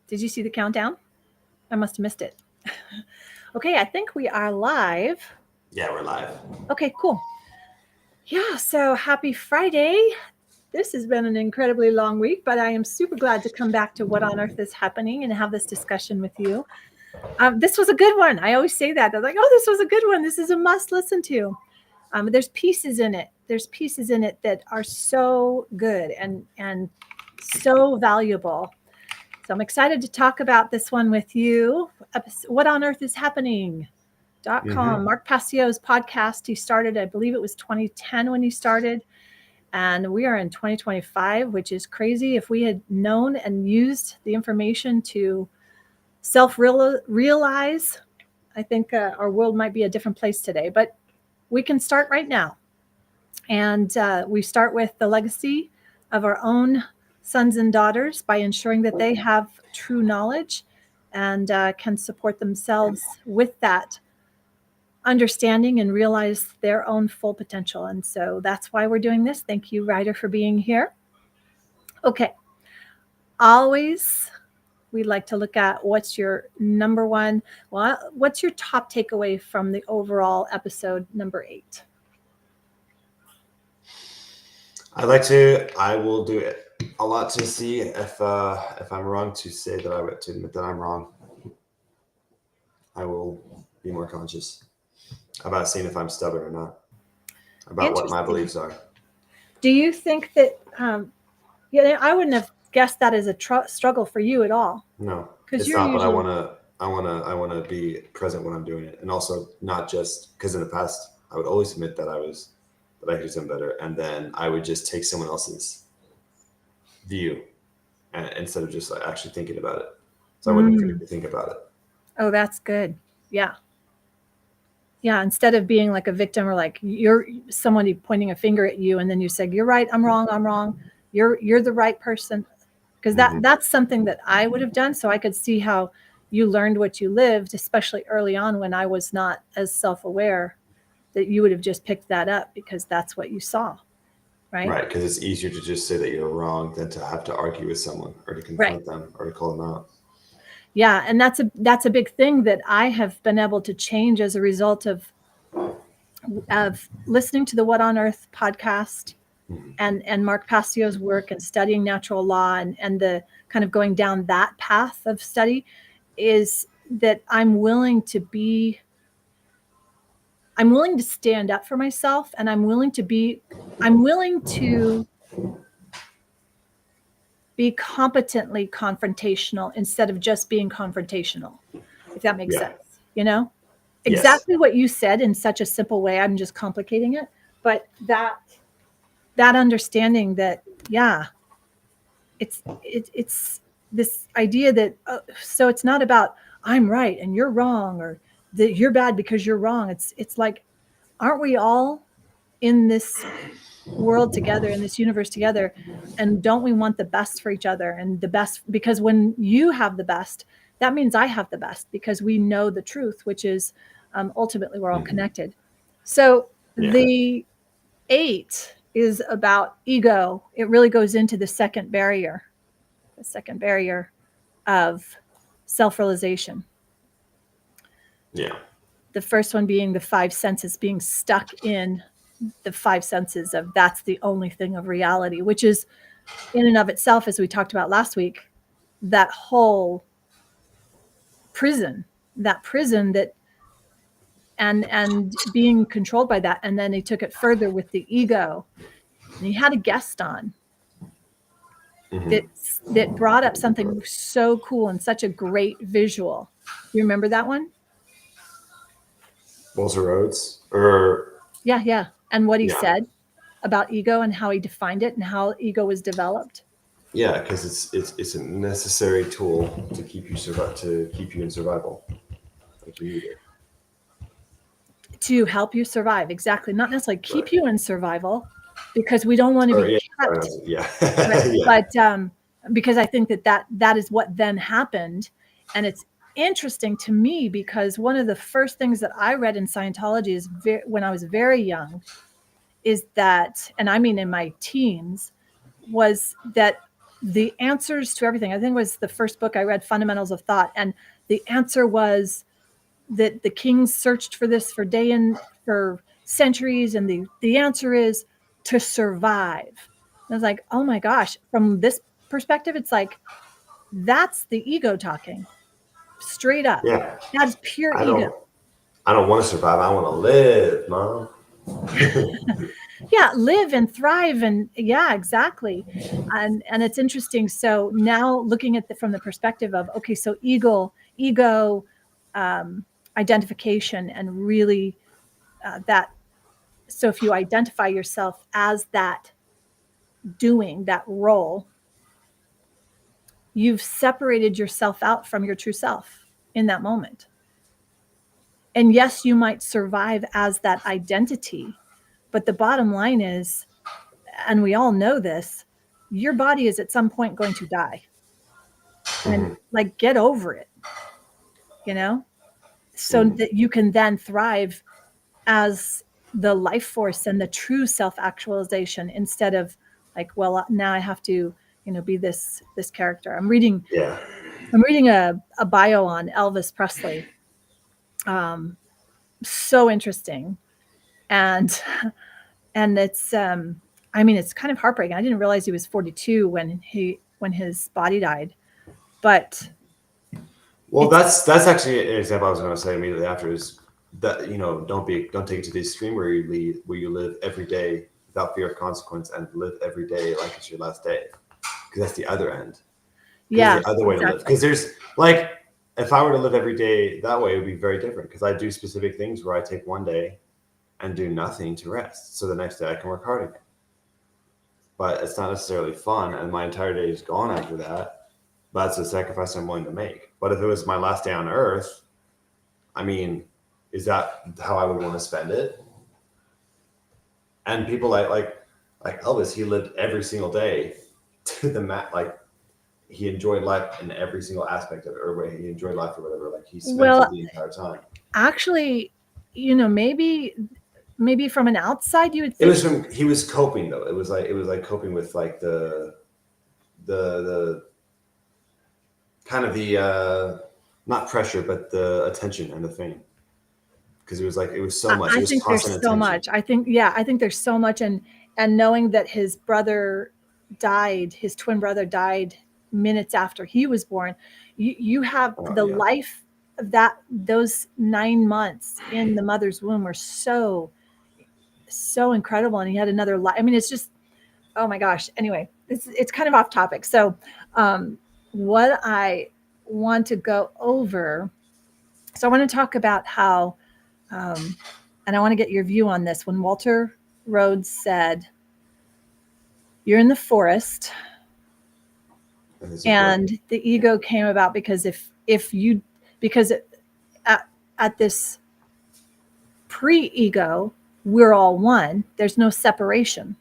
Did you see the countdown? I must have missed it. Okay, I think we are live. Yeah, we're live. Okay, cool. Yeah, so happy Friday. This has been an incredibly long week, but I am super glad to come back to What on Earth is Happening and have this discussion with you. This was a good one. I always say that. They're like, oh, this was a good one. This is a must listen to. There's pieces in it. There's pieces in it that are so good and so valuable. So I'm excited to talk about this one with you. What on Earth is Happening.com. Mark Passio's podcast. He started, I believe it was 2010 when he started. And we are in 2025, which is crazy. If we had known and used the information to self-realize, I think our world might be a different place today. But we can start right now. And we start with the legacy of our own sons and daughters by ensuring that they have true knowledge and can support themselves with that understanding and realize their own full potential. And so that's why we're doing this. Thank you, Ryder, for being here. Okay. Always, we'd like to look at what's your number one, what's your top takeaway from the overall episode number 8? I will do it a lot to see if I'm wrong, to say that to admit that I'm wrong. I will be more conscious about seeing if I'm stubborn or not, about what my beliefs are. Do you think that, I wouldn't have guessed that as a struggle for you at all. No, it's not, but I want to be present when I'm doing it. And also not just because in the past, I would always admit that I could do something better. And then I would just take someone else's view instead of just actually thinking about it. So I wouldn't critically think about it. Oh, that's good. Yeah. Yeah. Instead of being like a victim or like you're somebody pointing a finger at you and then you say, you're right, I'm wrong. You're the right person. Because that's something that I would have done. So I could see how you learned what you lived, especially early on when I was not as self-aware, that you would have just picked that up because that's what you saw. Right. Right. Because it's easier to just say that you're wrong than to have to argue with someone or to confront them or to call them out. Yeah. And that's a big thing that I have been able to change as a result of listening to the What on Earth podcast and Mark Passio's work and studying natural law and the kind of going down that path of study, is that I'm willing to stand up for myself, and I'm willing to be competently confrontational instead of just being confrontational, if that makes sense, exactly what you said in such a simple way. I'm just complicating it, but that understanding that, it's this idea that, so it's not about I'm right and you're wrong, or that you're bad because you're wrong. It's like, aren't we all in this world together, in this universe together, and don't we want the best for each other? And the best, because when you have the best, that means I have the best, because we know the truth, which is ultimately we're all connected. So the 8 is about ego. It really goes into the second barrier of self-realization. Yeah. The first one being the 5 senses, being stuck in the 5 senses of that's the only thing of reality, which is in and of itself, as we talked about last week, that whole prison that and being controlled by that. And then he took it further with the ego, and he had a guest on that brought up something so cool and such a great visual. You remember that one? Walter Rhodes? Yeah. And what he said about ego and how he defined it and how ego was developed. Yeah, because it's a necessary tool to keep you in survival. Like you need it. To help you survive, exactly. Not necessarily keep you in survival, because we don't want to be kept. But because I think that is what then happened. And it's interesting to me because one of the first things that I read in Scientology is when I was very young, is that, and I mean in my teens, was that the answers to everything. I think it was the first book I read, Fundamentals of Thought, and the answer was that the kings searched for this for centuries, and the answer is to survive. And I was like, oh my gosh, from this perspective, it's like that's the ego talking straight up. Yeah. That's pure I ego. don't I don't want to survive. I want to live, Mom. Yeah, live and thrive, and yeah, exactly. And it's interesting. So now looking at from the perspective of, okay, so ego identification, and really that. So if you identify yourself as that doing that role, you've separated yourself out from your true self in that moment. And yes, you might survive as that identity, but the bottom line is, and we all know this, your body is at some point going to die. And like, get over it, so that you can then thrive as the life force and the true self-actualization, instead of like, well, now I have to, be this character. I'm reading a bio on Elvis Presley. So interesting. And it's it's kind of heartbreaking. I didn't realize he was 42 when his body died. But well, that's actually an example I was going to say immediately after, is that, don't take it to the extreme where you live every day without fear of consequence, and live every day like it's your last day, because that's the other end. Yeah, the other way to live, because there's like, if I were to live every day that way, it would be very different, because I do specific things where I take one day and do nothing to rest, so the next day I can work hard again. But it's not necessarily fun, and my entire day is gone after that. But that's a sacrifice I'm willing to make. But if it was my last day on earth, I mean, is that how I would want to spend it? And people like Elvis, he lived every single day to the mat. Like, he enjoyed life in every single aspect of it, or he enjoyed life or whatever. Like, he spent it the entire time. Actually, maybe from an outside you would think he was coping though. It was like coping with like the kind of the not pressure, but the attention and the fame. Because it was so much. I think there's so much. I think there's so much, and knowing that his brother died, his twin brother died minutes after he was born. You have the life of those 9 months in the mother's womb were so incredible, and he had another life. I mean, it's just, oh my gosh. Anyway, it's kind of off topic. So what I want to go over, so I want to talk about how and I want to get your view on this. When Walter Rhodes said, you're in the forest, and the ego came about because at this pre-ego, we're all one. There's no separation.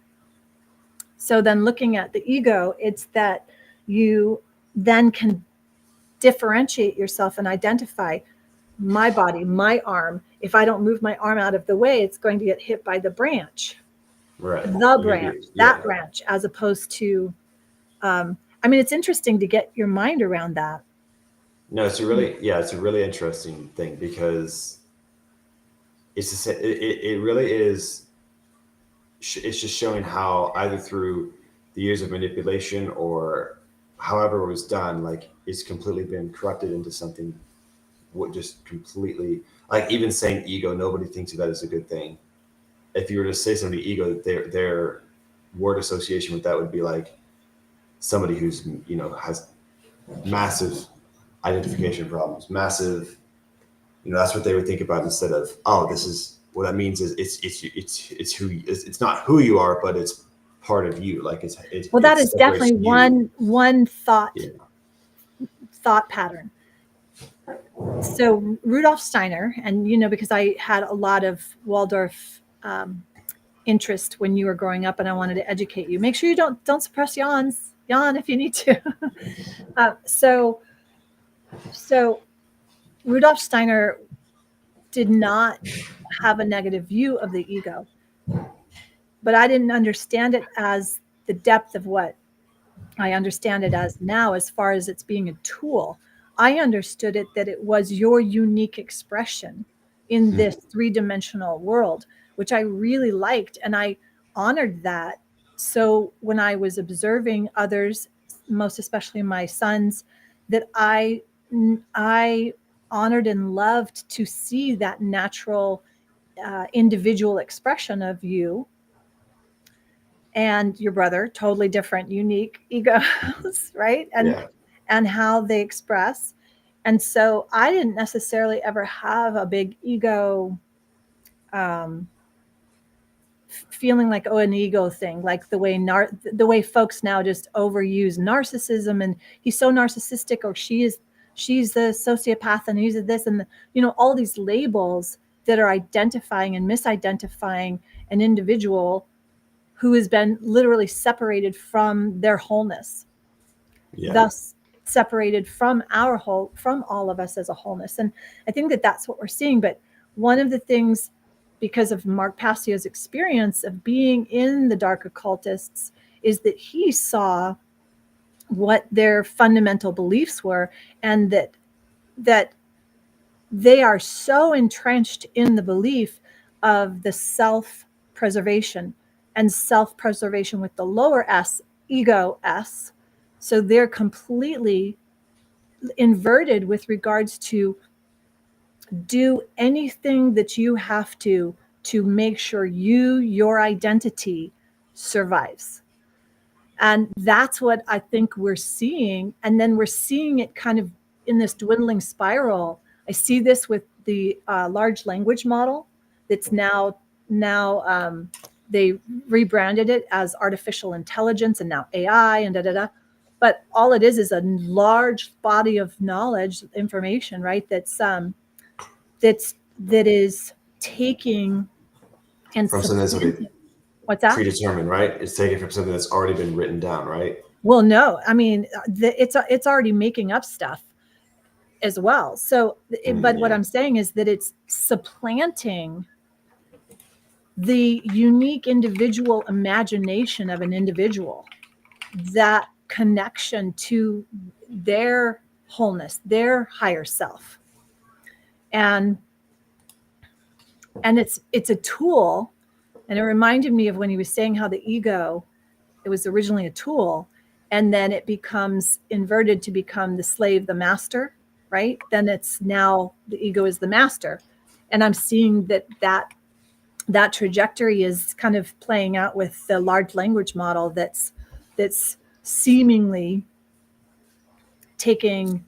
So then looking at the ego, it's that you then can differentiate yourself and identify my body, my arm. If I don't move my arm out of the way, it's going to get hit by the branch, the branch, that branch, as opposed to, it's interesting to get your mind around that. No, it's a really interesting thing, because it really is. It's just showing how, either through the years of manipulation or however it was done, like, it's completely been corrupted into something just completely, like, even saying ego, nobody thinks of that as a good thing. If you were to say somebody ego, their word association with that would be like somebody who's, has massive identification problems, massive, that's what they would think about, instead of, oh, this is what that means, is it's not who you are, but it's part of you. Like, that is definitely one thought pattern. So Rudolf Steiner, and because I had a lot of Waldorf interest when you were growing up, and I wanted to educate you. Make sure you don't suppress yawns. Yawn if you need to. So Rudolf Steiner did not have a negative view of the ego, but I didn't understand it as the depth of what I understand it as now, as far as it's being a tool. I understood it that it was your unique expression in this three-dimensional world, which I really liked, and I honored that. So when I was observing others, most especially my sons, that I honored and loved to see that natural individual expression of you and your brother, totally different, unique egos, right? Yeah. And how they express. And so I didn't necessarily ever have a big ego um, feeling like, oh, an ego thing, like the way folks now just overuse narcissism, and he's so narcissistic, or she's the sociopath, and he's this, and all these labels that are identifying and misidentifying an individual who has been literally separated from their wholeness, Yeah. thus separated from from all of us as a wholeness. And I think that that's what we're seeing. But one of the things, because of Mark Passio's experience of being in the dark occultists, is that he saw what their fundamental beliefs were, and that they are so entrenched in the belief of the self-preservation, and self-preservation with the lower s, ego s. So they're completely inverted with regards to do anything that you have to make sure your identity survives. And that's what I think we're seeing. And then we're seeing it kind of in this dwindling spiral. I see this with the large language model that's now they rebranded it as artificial intelligence, and now AI and da da da. But all it is a large body of knowledge, information, right? That is taking and From something that's supplanting. What's that? predetermined, right? It's taken from something that's already been written down, right? Well, no, I mean, it's already making up stuff as well. So, but what Yeah. I'm saying is that it's supplanting the unique individual imagination of an individual, that connection to their wholeness, their higher self. And it's a tool. And it reminded me of when he was saying how the ego, it was originally a tool, and then it becomes inverted to become the slave, the master, right? Then it's now the ego is the master. And I'm seeing that trajectory is kind of playing out with the large language model that's seemingly taking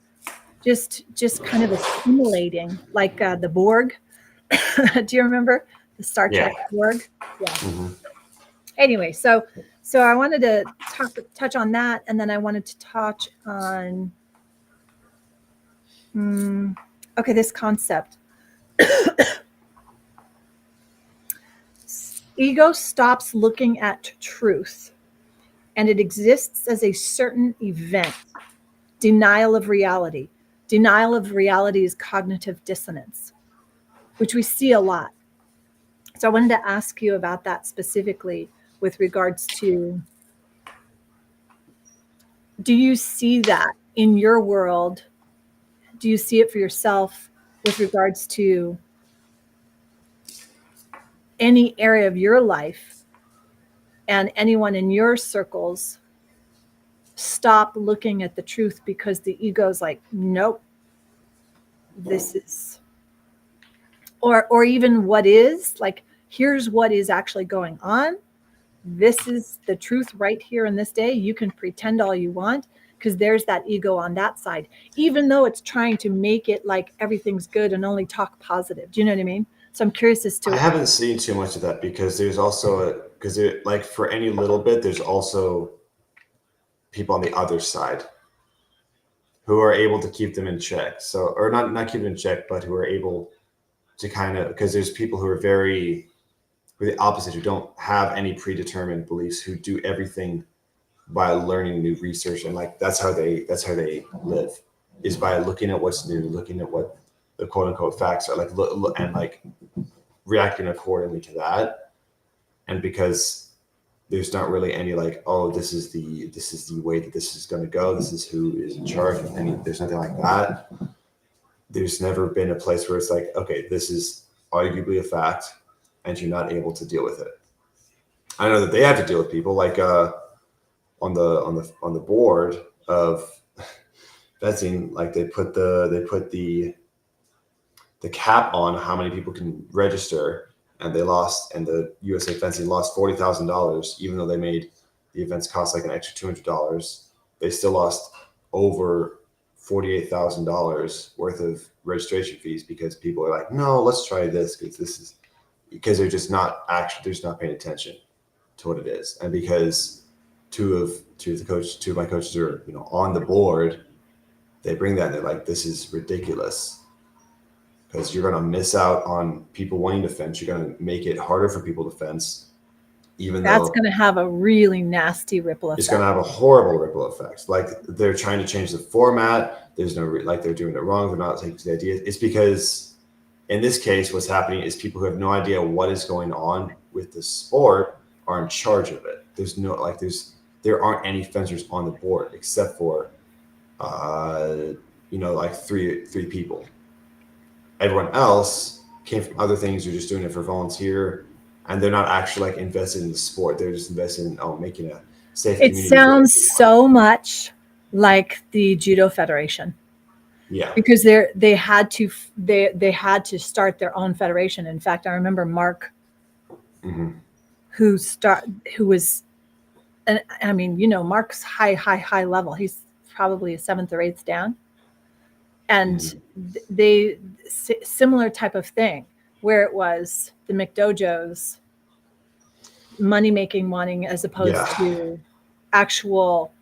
just kind of assimilating, like the Borg. Do you remember the Star Trek Borg? Yeah. Mm-hmm. Anyway, so I wanted to touch on that, and then I wanted to touch on this concept. Ego stops looking at truth, and it exists as a certain event. Denial of reality. Denial of reality is cognitive dissonance, which we see a lot. So I wanted to ask you about that specifically with regards to, do you see that in your world? Do you see it for yourself with regards to any area of your life, and anyone in your circles stop looking at the truth because the ego's like, nope, this is, or even what is, like, here's what is actually going on. This is the truth right here in this day. You can pretend all you want, because there's that ego on that side, even though it's trying to make it like everything's good and only talk positive. Do you know what I mean? So I'm curious as to. I haven't seen too much of that, because there's also like for any little bit, there's also people on the other side who are able to keep them in check. So, or not keep them in check, but who are able to kind of, because there's people who are very, who are the opposite, who don't have any predetermined beliefs, who do everything by learning new research, and like that's how they live, is by looking at what's new, looking at what the quote unquote facts are, like and like reacting accordingly to that. And because there's not really any like, oh, this is the way that this is going to go. This is who is in charge. There's nothing like that. There's never been a place where it's like, okay, this is arguably a fact, and you're not able to deal with it. I know that they have to deal with people like on the board of fencing, like they put the cap on how many people can register, and the USA Fencing lost $40,000, even though they made the events cost like an extra $200. They still lost over $48,000 worth of registration fees because people are like, no, let's try this because they're just not paying attention to what it is, and because two of my coaches are on the board, they bring that and they're like, this is ridiculous. Because you're going to miss out on people wanting to fence. You're going to make it harder for people to fence, even that's going to have a really nasty ripple effect. It's going to have a horrible ripple effect. Like they're trying to change the format. There's no like they're doing it wrong. They're not taking the idea. It's because in this case, what's happening is people who have no idea what is going on with the sport are in charge of it. There aren't any fencers on the board except for like three people. Everyone else came from other things. You're just doing it for volunteer, and they're not actually like invested in the sport. They're just invested in making a safe community. It sounds so much like the Judo Federation. Yeah. Because they had to start their own federation. In fact, I remember Mark, who was, and I mean, Mark's high level. He's probably a 7th or 8th down. And they similar type of thing where it was the McDojos money making wanting as opposed to actual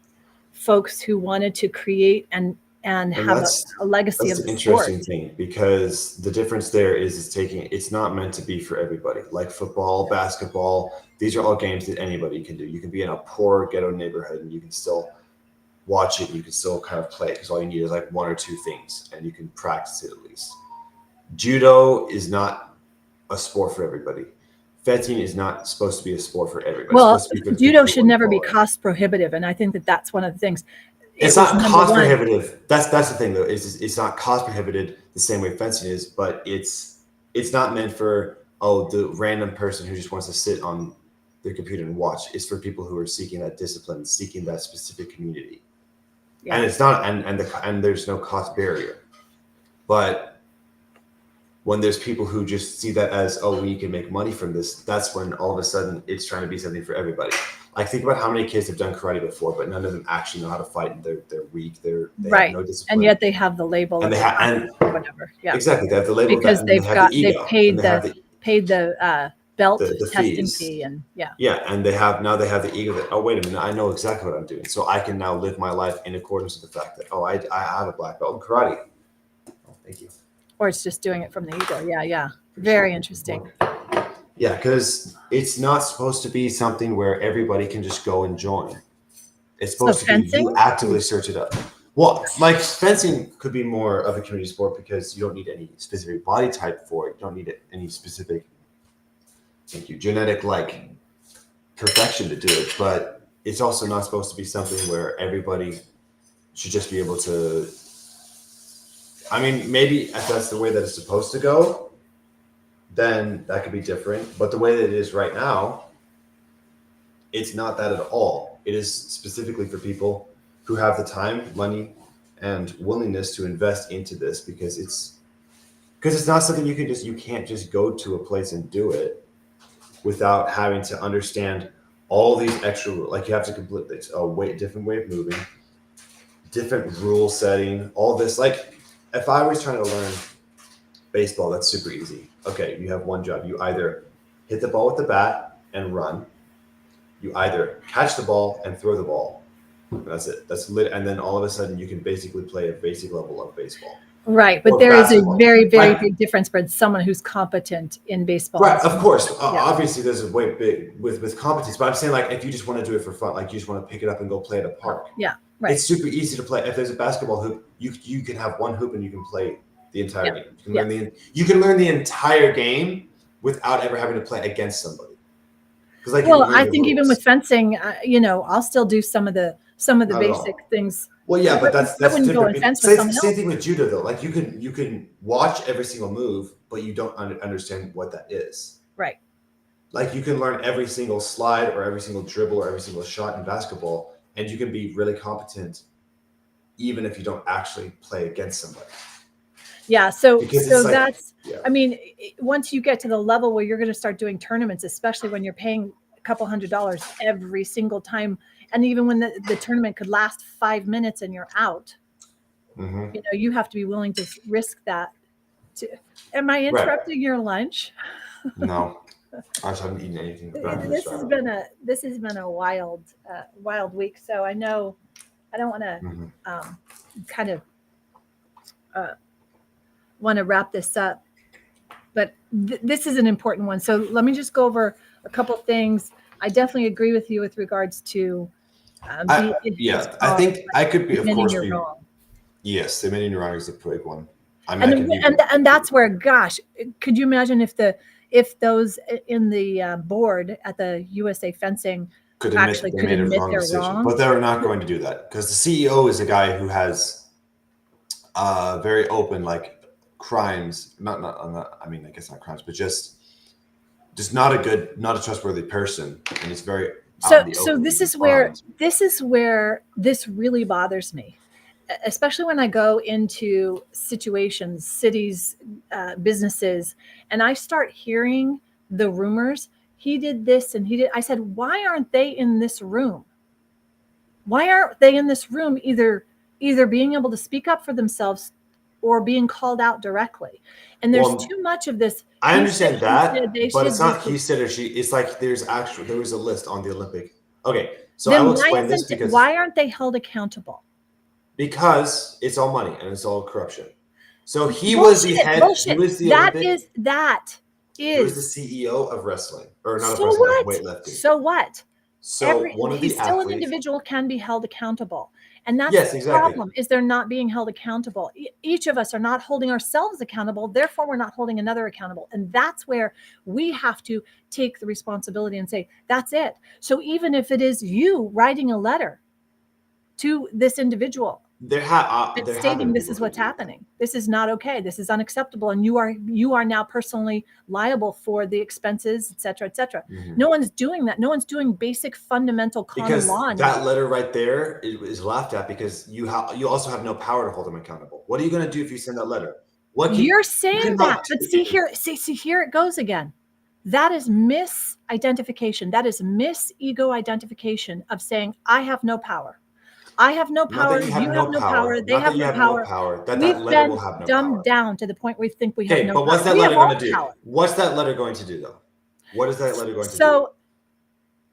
folks who wanted to create and have a legacy of the interesting sport. Thing, because the difference there is it's not meant to be for everybody. Like football, basketball, these are all games that anybody can do. You can be in a poor ghetto neighborhood and you can still watch it. You can still kind of play because all you need is like 1 or 2 things and you can practice it at least. Judo is not a sport for everybody. Fencing is not supposed to be a sport for everybody. Well, judo should never be cost prohibitive, and I think that's one of the things. It's not cost prohibitive. That's the thing, though. It's not cost prohibitive the same way fencing is, but it's not meant for the random person who just wants to sit on their computer and watch. It's for people who are seeking that discipline, seeking that specific community. Yeah. And it's not, and there's no cost barrier. But when there's people who just see that as, we can make money from this, that's when all of a sudden it's trying to be something for everybody. Like, think about how many kids have done karate before, but none of them actually know how to fight, and they're weak. They have no discipline, and yet they have the label, and whatever. Yeah, exactly. They have the label because they've paid the belt the testing fees. fee, and and they have the ego that wait a minute, I know exactly what I'm doing, so I can now live my life in accordance with the fact that I have a black belt in karate. Thank you. Or it's just doing it from the ego. Yeah. Very interesting. Yeah, because it's not supposed to be something where everybody can just go and join. It's supposed to be you actively search it up. Well, like fencing could be more of a community sport because you don't need any specific body type for it. You don't need any specific, genetic like perfection to do it. But it's also not supposed to be something where everybody should just be able to. I mean, maybe if that's the way that it's supposed to go, then that could be different. But the way that it is right now, it's not that at all. It is specifically for people who have the time, money, and willingness to invest into this because it's not something you can't just go to a place and do it without having to understand all these extra, like you have to complete different way of moving, different rule setting, all this. Like, if I was trying to learn baseball, that's super easy. Okay, you have one job. You either hit the ball with the bat and run. You either catch the ball and throw the ball. That's it. That's lit. And then all of a sudden, you can basically play a basic level of baseball. Right, but there is a very, very big difference for someone who's competent in baseball. Right, of course. Obviously, there's a way big with competence. But I'm saying, like, if you just want to do it for fun, like you just want to pick it up and go play at a park. Yeah. Right. It's super easy to play. If there's a basketball hoop, you can have one hoop and you can play the entire game. You can learn the entire game without ever having to play against somebody. Because like Well, I the think even rules. with fencing, I'll still do some of the Not at basic all. things. Well, yeah, but I that's wouldn't go different. and fence with Same, someone same else. thing with judo though. Like you can watch every single move, but you don't understand what that is. Right. Like you can learn every single slide or every single dribble or every single shot in basketball, and you can be really competent even if you don't actually play against somebody. Yeah. So Because it's like, that's, yeah. I mean, once you get to the level where you're going to start doing tournaments, especially when you're paying a couple $100 every single time, and even when the tournament could last 5 minutes and you're out, Mm-hmm. you have to be willing to risk that. Am I interrupting your lunch? No, I just haven't eaten anything. But I'm This has been a wild week. So I know I don't want to Mm-hmm. kind of want to wrap this up, but this is an important one. So let me just go over a couple things. I definitely agree with you with regards to I think I could be, of course, you're be. wrong. Yes, the admitting you're wrong is a big one. I mean, And I can be. and that's where, gosh, could you imagine if those in the board at the USA Fencing could admit actually they could made a admit wrong they're decision, wrong? but they're not going to do that because the CEO is a guy who has very open like crimes. Not I mean, I guess not crimes, but just not a trustworthy person, and it's very out in the So open this with is where crimes. this really bothers me, especially when I go into situations, cities, businesses, and I start hearing the rumors. He did this and he did. I said, why aren't they in this room? Why aren't they in this room either being able to speak up for themselves or being called out directly? And there's too much of this. I He said, understand she said, that, they but it's should. not he said or she. It's like there was a list on the Olympic. Okay, so I Then will explain this why aren't they held accountable? Because it's all money and it's all corruption. So he Bullshit, was the head. bullshit. He was the That Olympic. He was the CEO of wrestling, or not of so wrestling, what? of weightlifting. So what? So one of the He's still an athletes. individual, can be held accountable. And that's Yes, the exactly. problem, is they're not being held accountable. Each of us are not holding ourselves accountable. Therefore, we're not holding another accountable. And that's where we have to take the responsibility and say, that's it. So even if it is you writing a letter to this individual, stating this is what's happening. This is not okay. This is unacceptable, and you are now personally liable for the expenses, et cetera, et cetera. Mm-hmm. No one's doing that. No one's doing basic, fundamental common law. That letter right there is laughed at because you also have no power to hold them accountable. What are you going to do if you send that letter? You're saying that, but see here it goes again. That is misidentification. That is ego identification of saying, I have no power. I have no power. You have no power. They have no power. We've been dumbed down to the point where we think we have no power. But what's that letter going to do? What's that letter going to do, though? What is that letter going to do? So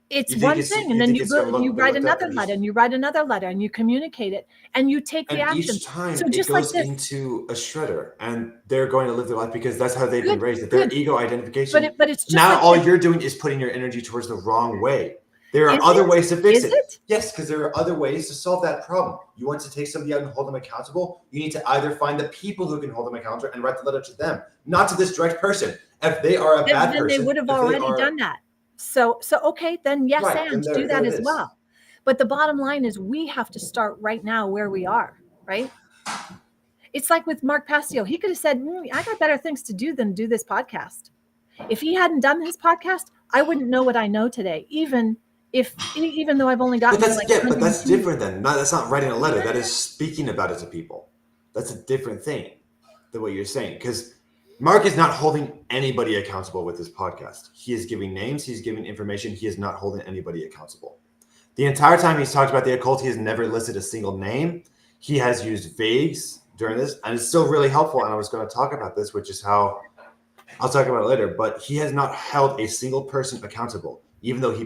it's one thing, and then you write another letter, and you write another letter, and you communicate it, and you take the action. Each time so just it goes into a shredder, and they're going to live their life because that's how they've been raised. Their ego identification. But it's just now all you're doing is putting your energy towards the wrong way. There are other ways to fix it. Yes, because there are other ways to solve that problem. You want to take somebody out and hold them accountable, you need to either find the people who can hold them accountable and write the letter to them, not to this direct person. If they are a bad person, then they would have already done that. So okay, then yes, and do that as well. But the bottom line is we have to start right now where we are, right? It's like with Mark Passio. He could have said, I got better things to do than do this podcast. If he hadn't done his podcast, I wouldn't know what I know today, even though I've only gotten but that's different than that's not writing a letter. That is speaking about it to people. That's a different thing than what you're saying. Because Mark is not holding anybody accountable with this podcast. He is giving names. He's giving information. He is not holding anybody accountable. The entire time he's talked about the occult, he has never listed a single name. He has used vagues during this, and it's still really helpful. And I was going to talk about this, which is how I'll talk about it later. But he has not held a single person accountable, even though he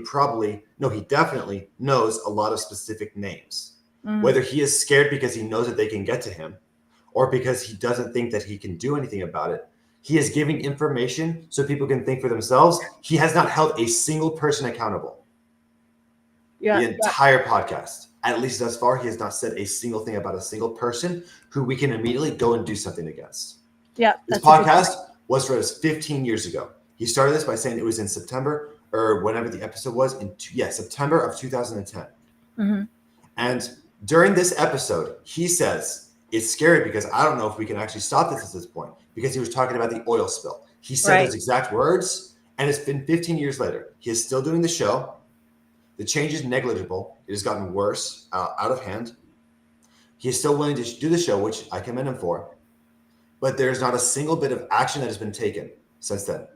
definitely knows a lot of specific names. Mm-hmm. Whether he is scared because he knows that they can get to him, or because he doesn't think that he can do anything about it. He is giving information so people can think for themselves. He has not held a single person accountable. The entire podcast. At least thus far, he has not said a single thing about a single person who we can immediately go and do something against. Yeah. This podcast was for us 15 years ago. He started this by saying it was in September or whenever the episode was September of 2010. Mm-hmm. And during this episode, he says, it's scary because I don't know if we can actually stop this at this point, because he was talking about the oil spill. He said those exact words, and it's been 15 years later. He is still doing the show. The change is negligible. It has gotten worse, out of hand. He is still willing to do the show, which I commend him for. But there's not a single bit of action that has been taken since then.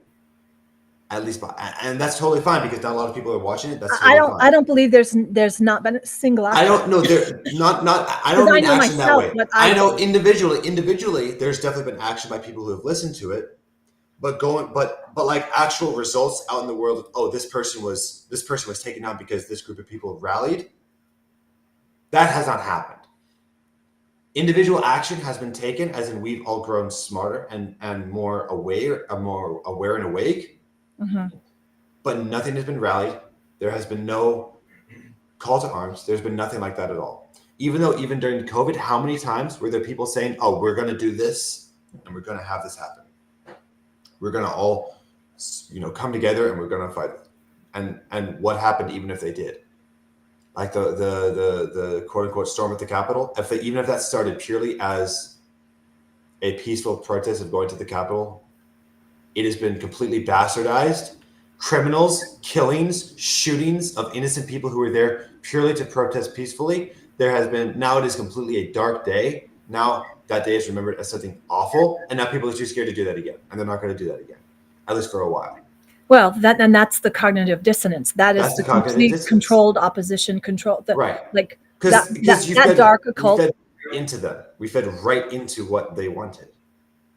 At least, and that's totally fine because not a lot of people are watching it. That's totally fine. I don't believe there's not been a single action. I don't know. There not. I don't mean action that way. I know individually, there's definitely been action by people who have listened to it, but like actual results out in the world. Oh, this person was taken down because this group of people rallied. That has not happened. Individual action has been taken, as in we've all grown smarter and more aware and awake. Mm-hmm. But nothing has been rallied. There has been no call to arms. There's been nothing like that at all. Even during COVID, how many times were there people saying, "Oh, we're going to do this and we're going to have this happen. We're going to all, come together and we're going to fight." And what happened? Even if they did, like the quote unquote storm at the Capitol, even if that started purely as a peaceful protest of going to the Capitol, it has been completely bastardized. Criminals, killings, shootings of innocent people who were there purely to protest peacefully. Now it is completely a dark day. Now that day is remembered as something awful, and now people are too scared to do that again, and they're not going to do that again, at least for a while. Well, that's the cognitive dissonance. That's the complete controlled opposition control. Right. Like because that dark occult. We fed right into what they wanted.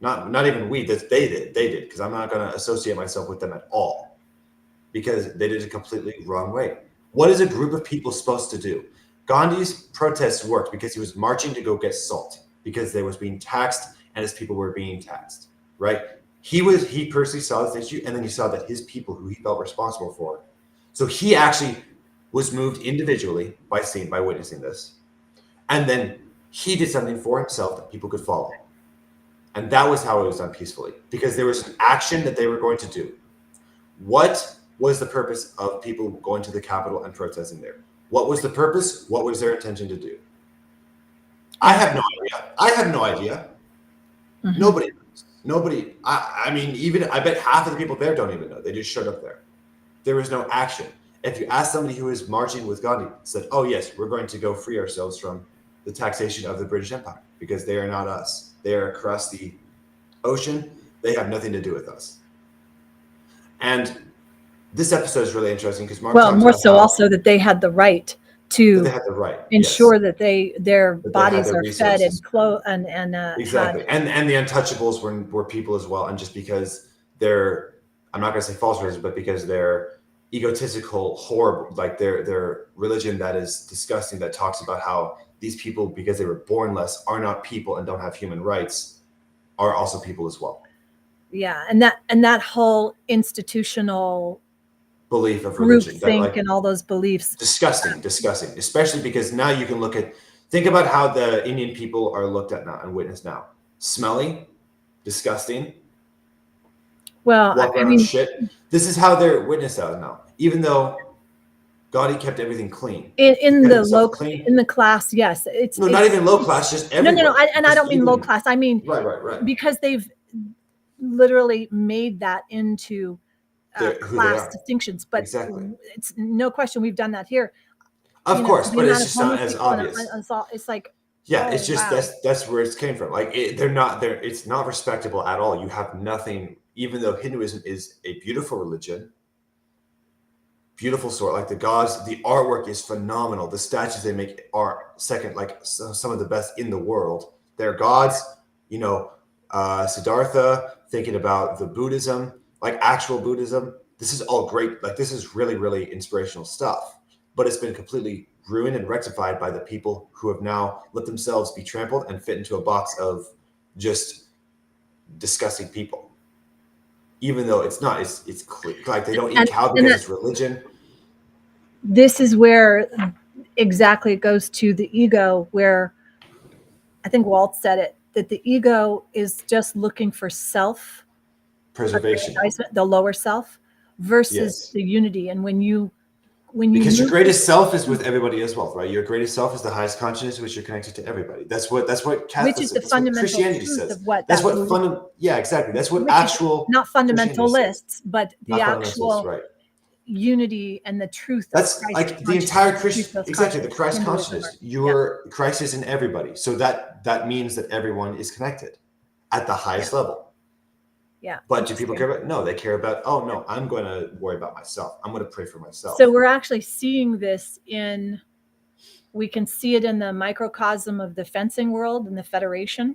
Not even we. That they did. Because I'm not going to associate myself with them at all. Because they did it completely wrong way. What is a group of people supposed to do? Gandhi's protests worked because he was marching to go get salt, because they was being taxed and his people were being taxed, right? He personally saw this issue, and then he saw that his people, who he felt responsible for. So he actually was moved individually by witnessing this. And then he did something for himself that people could follow. And that was how it was done peacefully, because there was an action that they were going to do. What was the purpose of people going to the Capitol and protesting there? What was the purpose? What was their intention to do? I have no idea. Mm-hmm. Nobody knows. Nobody. I mean, I bet half of the people there don't even know. They just showed up there. There was no action. If you ask somebody who is marching with Gandhi, said, "Oh yes, we're going to go free ourselves from the taxation of the British Empire because they are not us. They are across the ocean. They have nothing to do with us." And this episode is really interesting because Mark. Well, more so also that they had the right to ensure that their bodies are fed and clothed and exactly. And the untouchables were people as well. And just because they're, I'm not going to say false religion, but because they're egotistical, horrible, like their religion that is disgusting, that talks about how these people, because they were born less, are not people and don't have human rights, are also people as well. Yeah, and that whole institutional belief of religion, groupthink and all those beliefs. Disgusting, especially because now you can think about how the Indian people are looked at now and witnessed now. Smelly, disgusting. Well, I mean, shit. This is how they're witnessed out now, even though Gandhi kept everything clean. In the class, yes. Not even low class, just everywhere. No, I don't mean low class. I mean, right. Because they've literally made that into class distinctions, but exactly. It's no question we've done that here. Of course, but it's just not as obvious. It's like, it's just that's where it came from. Like it's not respectable at all. You have nothing, even though Hinduism is a beautiful religion, beautiful sort. Like the gods, the artwork is phenomenal. The statues they make are second, like some of the best in the world. They're gods, Siddhartha. Thinking about the Buddhism. Like actual Buddhism, this is all great. Like this is really, really inspirational stuff, but it's been completely ruined and rectified by the people who have now let themselves be trampled and fit into a box of just disgusting people. Even though it's not, it's clear. Like they don't eat cow because it's religion. This is where exactly it goes to the ego, where I think Walt said it, that the ego is just looking for self preservation, the lower self, versus Yes. the unity. And when you Because your move greatest self is with everybody as well, right? Your greatest self is the highest consciousness, which you're connected to everybody. That's what which is the That's what fundamental Christianity truth says. of what That's that what belief, yeah, exactly. That's what which is actual not Christianity says. fundamentalists, but the Not fundamentals, actual right? unity and the truth of That's Christ like the consciousness, entire Christ, Christos exactly, the consciousness, Christ Hinduism, or consciousness. Your Christ is in everybody. So that means that everyone is connected at the highest level. yeah. But do people care about? No, they care about, oh no, I'm going to worry about myself. I'm going to pray for myself. So we're actually seeing this we can see it in the microcosm of the fencing world and the federation.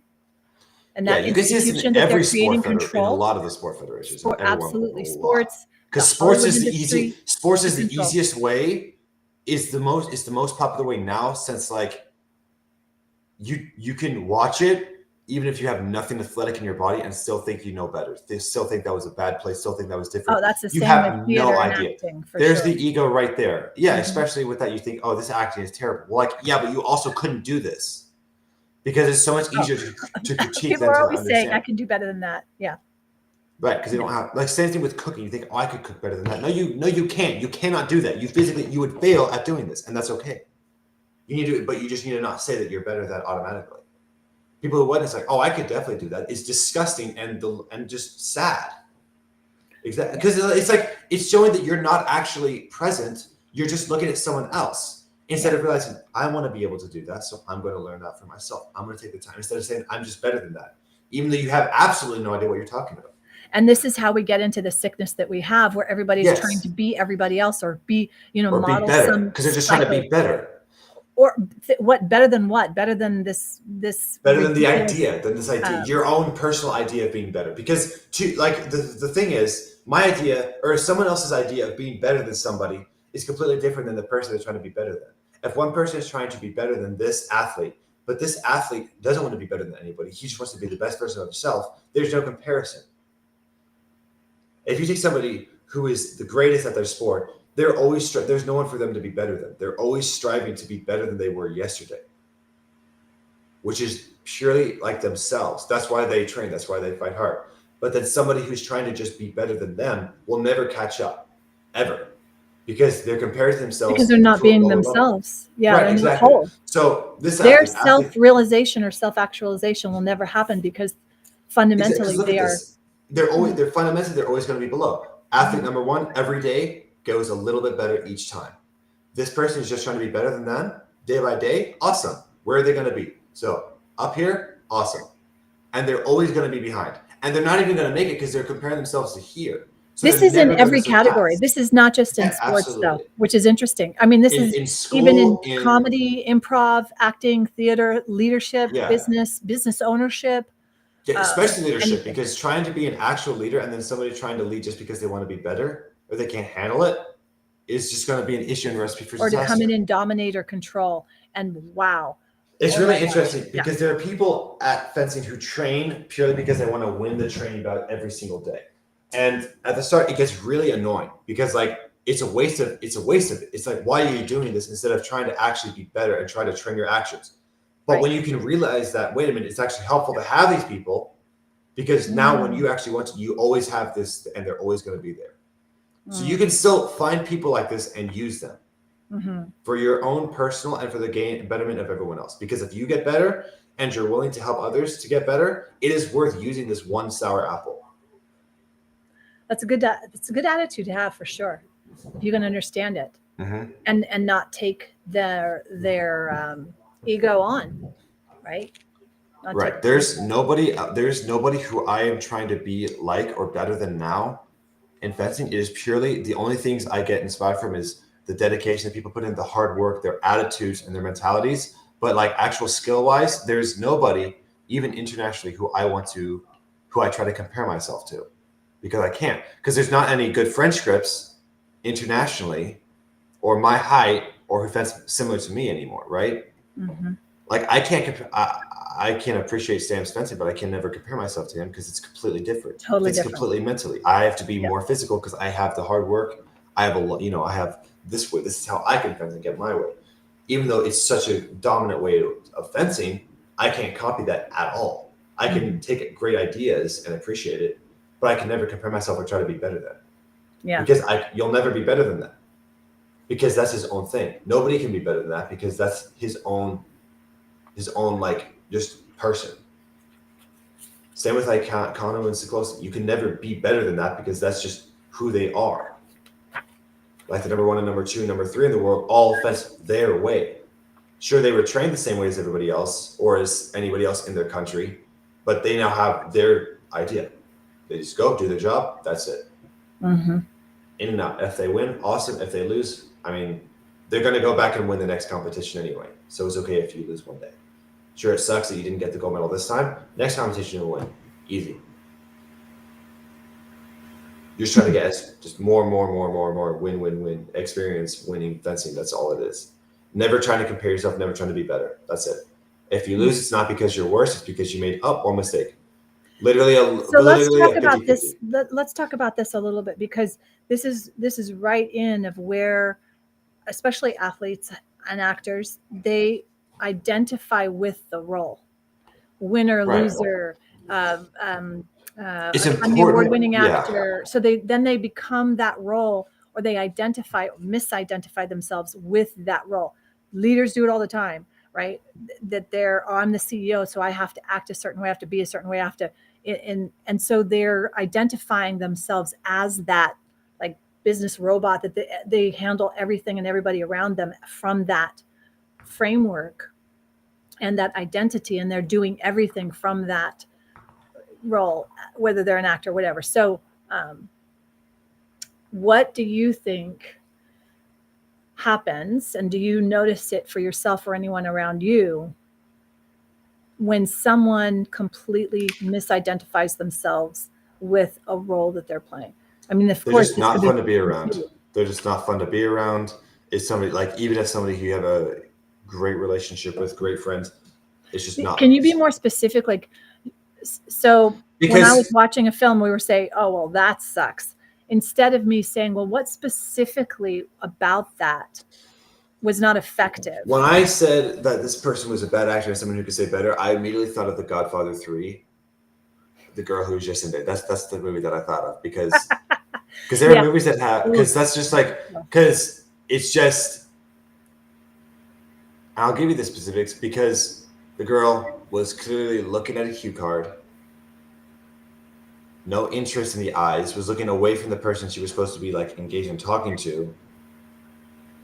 And that you can see this in every sport in a lot of the sport federations. Absolutely, sports, because sports is the easiest way. It's the most popular way now, since like you can watch it even if you have nothing athletic in your body and still think you know better. They still think that was a bad play, still think that was different. Oh, that's the you same have with theater no and idea. Acting, There's sure. the ego right there. Yeah, especially with that, you think, oh, this acting is terrible. Well, like, yeah, but you also couldn't do this, because it's so much easier to critique People than are to always understand. saying, I can do better than that. Yeah. Right, because they don't have, like, same thing with cooking. You think, oh, I could cook better than that. No, you can't. You cannot do that. You would fail at doing this, and that's okay. You need to, but you just need to not say that you're better at that automatically. People who wouldn't, it's like, oh, I could definitely do that. It's disgusting and just sad. Exactly, because it's like it's showing that you're not actually present. You're just looking at someone else instead of realizing, I want to be able to do that, so I'm going to learn that for myself. I'm going to take the time, instead of saying I'm just better than that, even though you have absolutely no idea what you're talking about. And this is how we get into the sickness that we have, where everybody's trying to be everybody else, or be, or model be better, some, because they're just trying to be better. Or what better than what? Better than this better than the idea, your own personal idea of being better. Because the thing is, my idea or someone else's idea of being better than somebody is completely different than the person they're trying to be better than. If one person is trying to be better than this athlete, but this athlete doesn't want to be better than anybody, he just wants to be the best version of himself, there's no comparison. If you take somebody who is the greatest at their sport, they're always there's no one for them to be better than. They're always striving to be better than they were yesterday, which is purely like themselves. That's why they train. That's why they fight hard. But then somebody who's trying to just be better than them will never catch up, ever, because they're comparing themselves, because they're not being themselves. Yeah, right, exactly. Whole. So their self-realization or self-actualization will never happen, because fundamentally look they at are. This. They're fundamentally, they're always going to be below. Athlete number one, every day goes a little bit better each time. This person is just trying to be better than them day by day. Awesome. Where are they going to be? So up here, awesome. And they're always going to be behind. And they're not even going to make it because they're comparing themselves to here. So this is in every category. This is not just in sports, absolutely, though, which is interesting. I mean, this is in school, even in comedy, improv, acting, theater, leadership, business ownership. Yeah, especially leadership, because trying to be an actual leader and then somebody trying to lead just because they want to be better or they can't handle it is just going to be an issue and recipe for disaster. Or to come in and dominate or control. And wow. It's really interesting because there are people at fencing who train purely because they want to win the training bout every single day. And at the start, it gets really annoying because it's a waste of it. It's like, why are you doing this instead of trying to actually be better and try to train your actions? But when you can realize that, wait a minute, it's actually helpful to have these people, because now when you actually want to, you always have this and they're always going to be there. So you can still find people like this and use them for your own personal and for the gain and betterment of everyone else. Because if you get better and you're willing to help others to get better, it is worth using this one sour apple. That's a good attitude to have, for sure. If you can understand it and not take their ego on, right? Right. There's nobody who I am trying to be like or better than now in fencing. It is purely, the only things I get inspired from is the dedication that people put in, the hard work, their attitudes and their mentalities. But like actual skill wise, there's nobody, even internationally, who I try to compare myself to, because I can't, because there's not any good French grips internationally or my height or who fence similar to me anymore. Right. Like I can't appreciate Sam's fencing, but I can never compare myself to him because it's completely different. It's completely mentally. I have to be more physical because I have the hard work. I have I have this way. This is how I can fence and get my way. Even though it's such a dominant way of fencing, I can't copy that at all. I can take great ideas and appreciate it, but I can never compare myself or try to be better than. Yeah. Because you'll never be better than that. Because that's his own thing. Nobody can be better than that because that's his own like just person. Same with like Kano and Siklosi. You can never be better than that because that's just who they are. Like the number 1 and number 2, number 3 in the world all fence their way. Sure, they were trained the same way as everybody else or as anybody else in their country, but they now have their idea. They just go do their job. That's it. Mm-hmm. In and out. If they win, awesome. If they lose, I mean, they're going to go back and win the next competition anyway. So it's okay if you lose one day. Sure, it sucks that you didn't get the gold medal this time. Next competition you'll win. Easy. You're just trying to get just more, win experience, winning fencing. That's all it is. Never trying to compare yourself, never trying to be better. That's it. If you lose, it's not because you're worse, it's because you made up one mistake. Literally let's talk about this. Let's talk about this a little bit because this is right in of where, especially athletes and actors, they identify with the role, winner, loser, it's I'm the award-winning actor. So they become that role, or they misidentify themselves with that role. Leaders do it all the time, right? That I'm the CEO, so I have to act a certain way, I have to be a certain way, I have to, and so they're identifying themselves as that like business robot that they handle everything and everybody around them from that framework and that identity, and they're doing everything from that role, whether they're an actor or whatever. So what do you think happens, and do you notice it for yourself or anyone around you, when someone completely misidentifies themselves with a role that they're playing? I mean, of course, just not fun to be around. They're just not fun to be around. It's somebody like, even if somebody who you have a great relationship with, great friends, it's just not. Can you be more specific? Like, so when I was watching a film, we were saying, oh, well, that sucks. Instead of me saying, well, what specifically about that was not effective? When I said that this person was a bad actor and someone who could say better, I immediately thought of The Godfather 3, the girl who was just in there. That's the movie that I thought of because there are movies that have, because that's just like, because it's just, I'll give you the specifics, because the girl was clearly looking at a cue card, no interest in the eyes, was looking away from the person she was supposed to be like engaged and talking to,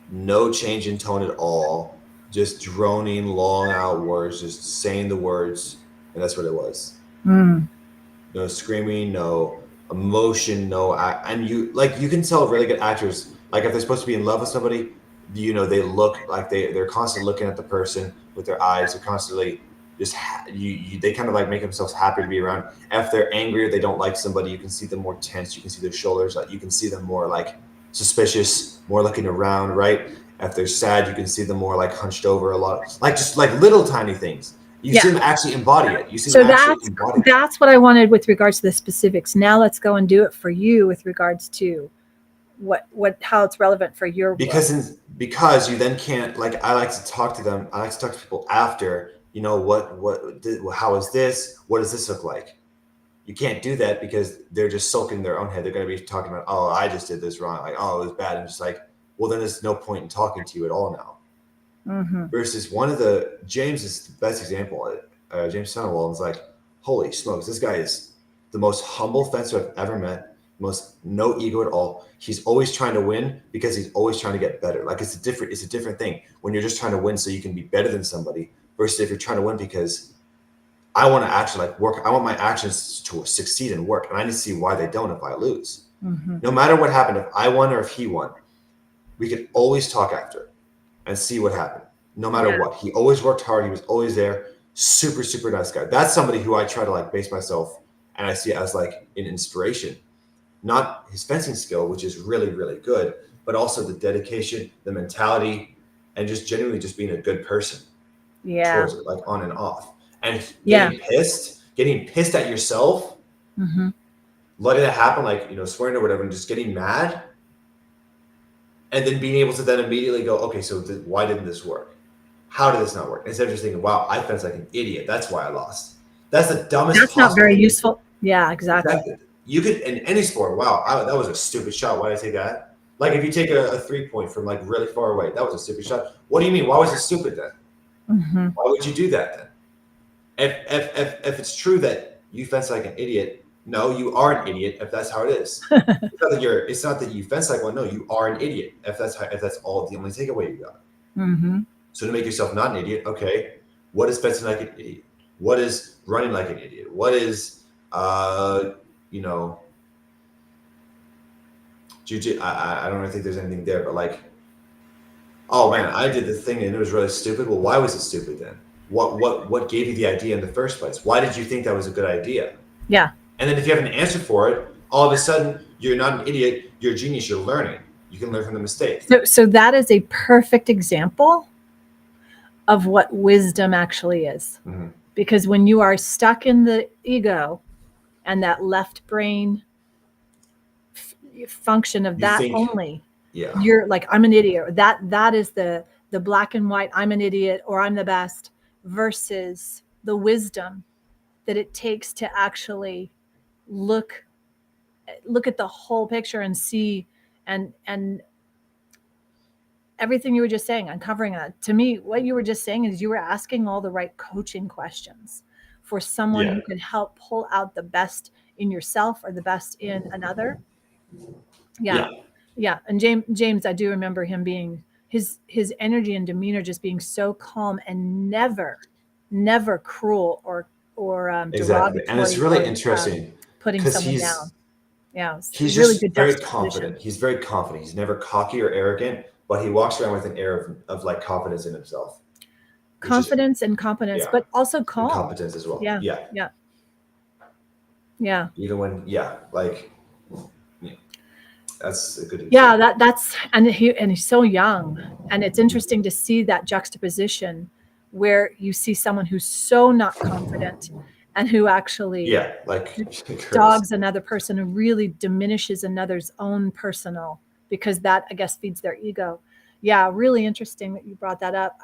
no change in tone at all, just droning long out words, just saying the words, and that's what it was. No screaming, no emotion, and you can tell really good actors, like if they're supposed to be in love with somebody, they look like they're constantly looking at the person with their eyes. They're constantly just they kind of like make themselves happy to be around. If they're angry or they don't like somebody, you can see them more tense. You can see their shoulders, like you can see them more like suspicious, more looking around, right? If they're sad, you can see them more like hunched over a lot, like just like little tiny things. You see them actually embody it. You see them actually embody it. That's what I wanted with regards to the specifics. Now let's go and do it for you with regards to how it's relevant for your work. Because you then can't, like, I like to talk to them. I like to talk to people after, how is this? What does this look like? You can't do that because they're just sulking in their own head. They're going to be talking about, oh, I just did this wrong. Like, oh, it was bad. And just like, well, then there's no point in talking to you at all now. Versus James is the best example. James Sonowall is like, holy smokes, this guy is the most humble fencer I've ever met. No ego at all. He's always trying to win because he's always trying to get better. Like it's a different thing when you're just trying to win so you can be better than somebody versus if you're trying to win because I want to actually like work. I want my actions to succeed and work, and I need to see why they don't if I lose. No matter what happened, if I won or if he won, we could always talk after and see what happened. No matter what, he always worked hard. He was always there. Super, super nice guy. That's somebody who I try to like base myself and I see as like an inspiration. Not his fencing skill, which is really, really good, but also the dedication, the mentality, and just genuinely just being a good person towards it, like on and off. And getting pissed at yourself, letting that happen, like, swearing or whatever, and just getting mad. And then being able to then immediately go, okay, so why didn't this work? How did this not work? Instead of just thinking, wow, I felt like an idiot. That's why I lost. That's the dumbest. That's not very useful. Yeah, exactly. you could in any sport. Wow, that was a stupid shot. Why did I take that? Like if you take a 3-point from like really far away, that was a stupid shot. What do you mean? Why was it stupid then? Mm-hmm. Why would you do that then? If it's true that you fence like an idiot, no, you are an idiot. If that's how it is, it's not that you fence like one. No, you are an idiot. If that's all the only takeaway you got. Mm-hmm. So to make yourself not an idiot, okay, what is fencing like an idiot? What is running like an idiot? What is you know, jiu-jitsu? I don't really think there's anything there, but like, oh man, I did this thing and it was really stupid. Well, why was it stupid then? What gave you the idea in the first place? Why did you think that was a good idea? Yeah. And then if you have an answer for it, all of a sudden you're not an idiot, you're a genius, you're learning. You can learn from the mistake. So that is a perfect example of what wisdom actually is. Mm-hmm. Because when you are stuck in the ego and that left brain function of that only, you're like, I'm an idiot. That is the black and white, I'm an idiot or I'm the best, versus the wisdom that it takes to actually look at the whole picture and see and everything you were just saying, uncovering that. To me, what you were just saying is you were asking all the right coaching questions for someone who can help pull out the best in yourself or the best in another. Yeah. And James, I do remember him being his energy and demeanor just being so calm and never cruel or exactly. And it's really or, interesting putting someone down. Yeah, he's really just very confident. He's very confident. He's never cocky or arrogant, but he walks around with an air of like confidence in himself. Confidence and competence, but also calm. And competence as well. Yeah. Even when, like, that's a good example. Yeah, that's and he's so young, and it's interesting to see that juxtaposition where you see someone who's so not confident and who actually like dogs another person and really diminishes another's own personal, because that, I guess, feeds their ego. Yeah, really interesting that you brought that up.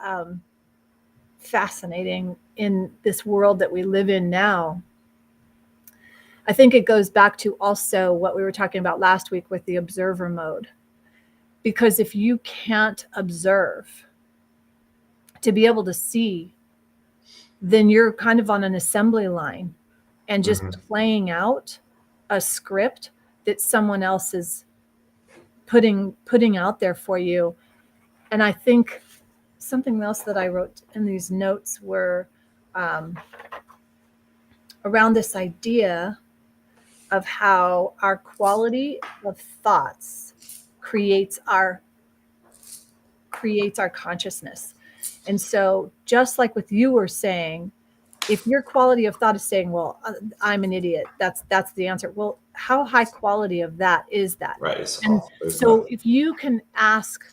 Fascinating in this world that we live in now. I think it goes back to also what we were talking about last week with the observer mode. Because if you can't observe to be able to see, then you're kind of on an assembly line and just playing out a script that someone else is putting out there for you. And I think something else that I wrote in these notes were around this idea of how our quality of thoughts creates our consciousness. And so just like with you were saying, if your quality of thought is saying, well, I'm an idiot, that's the answer. Well, how high quality of that is that? Right. So if you can ask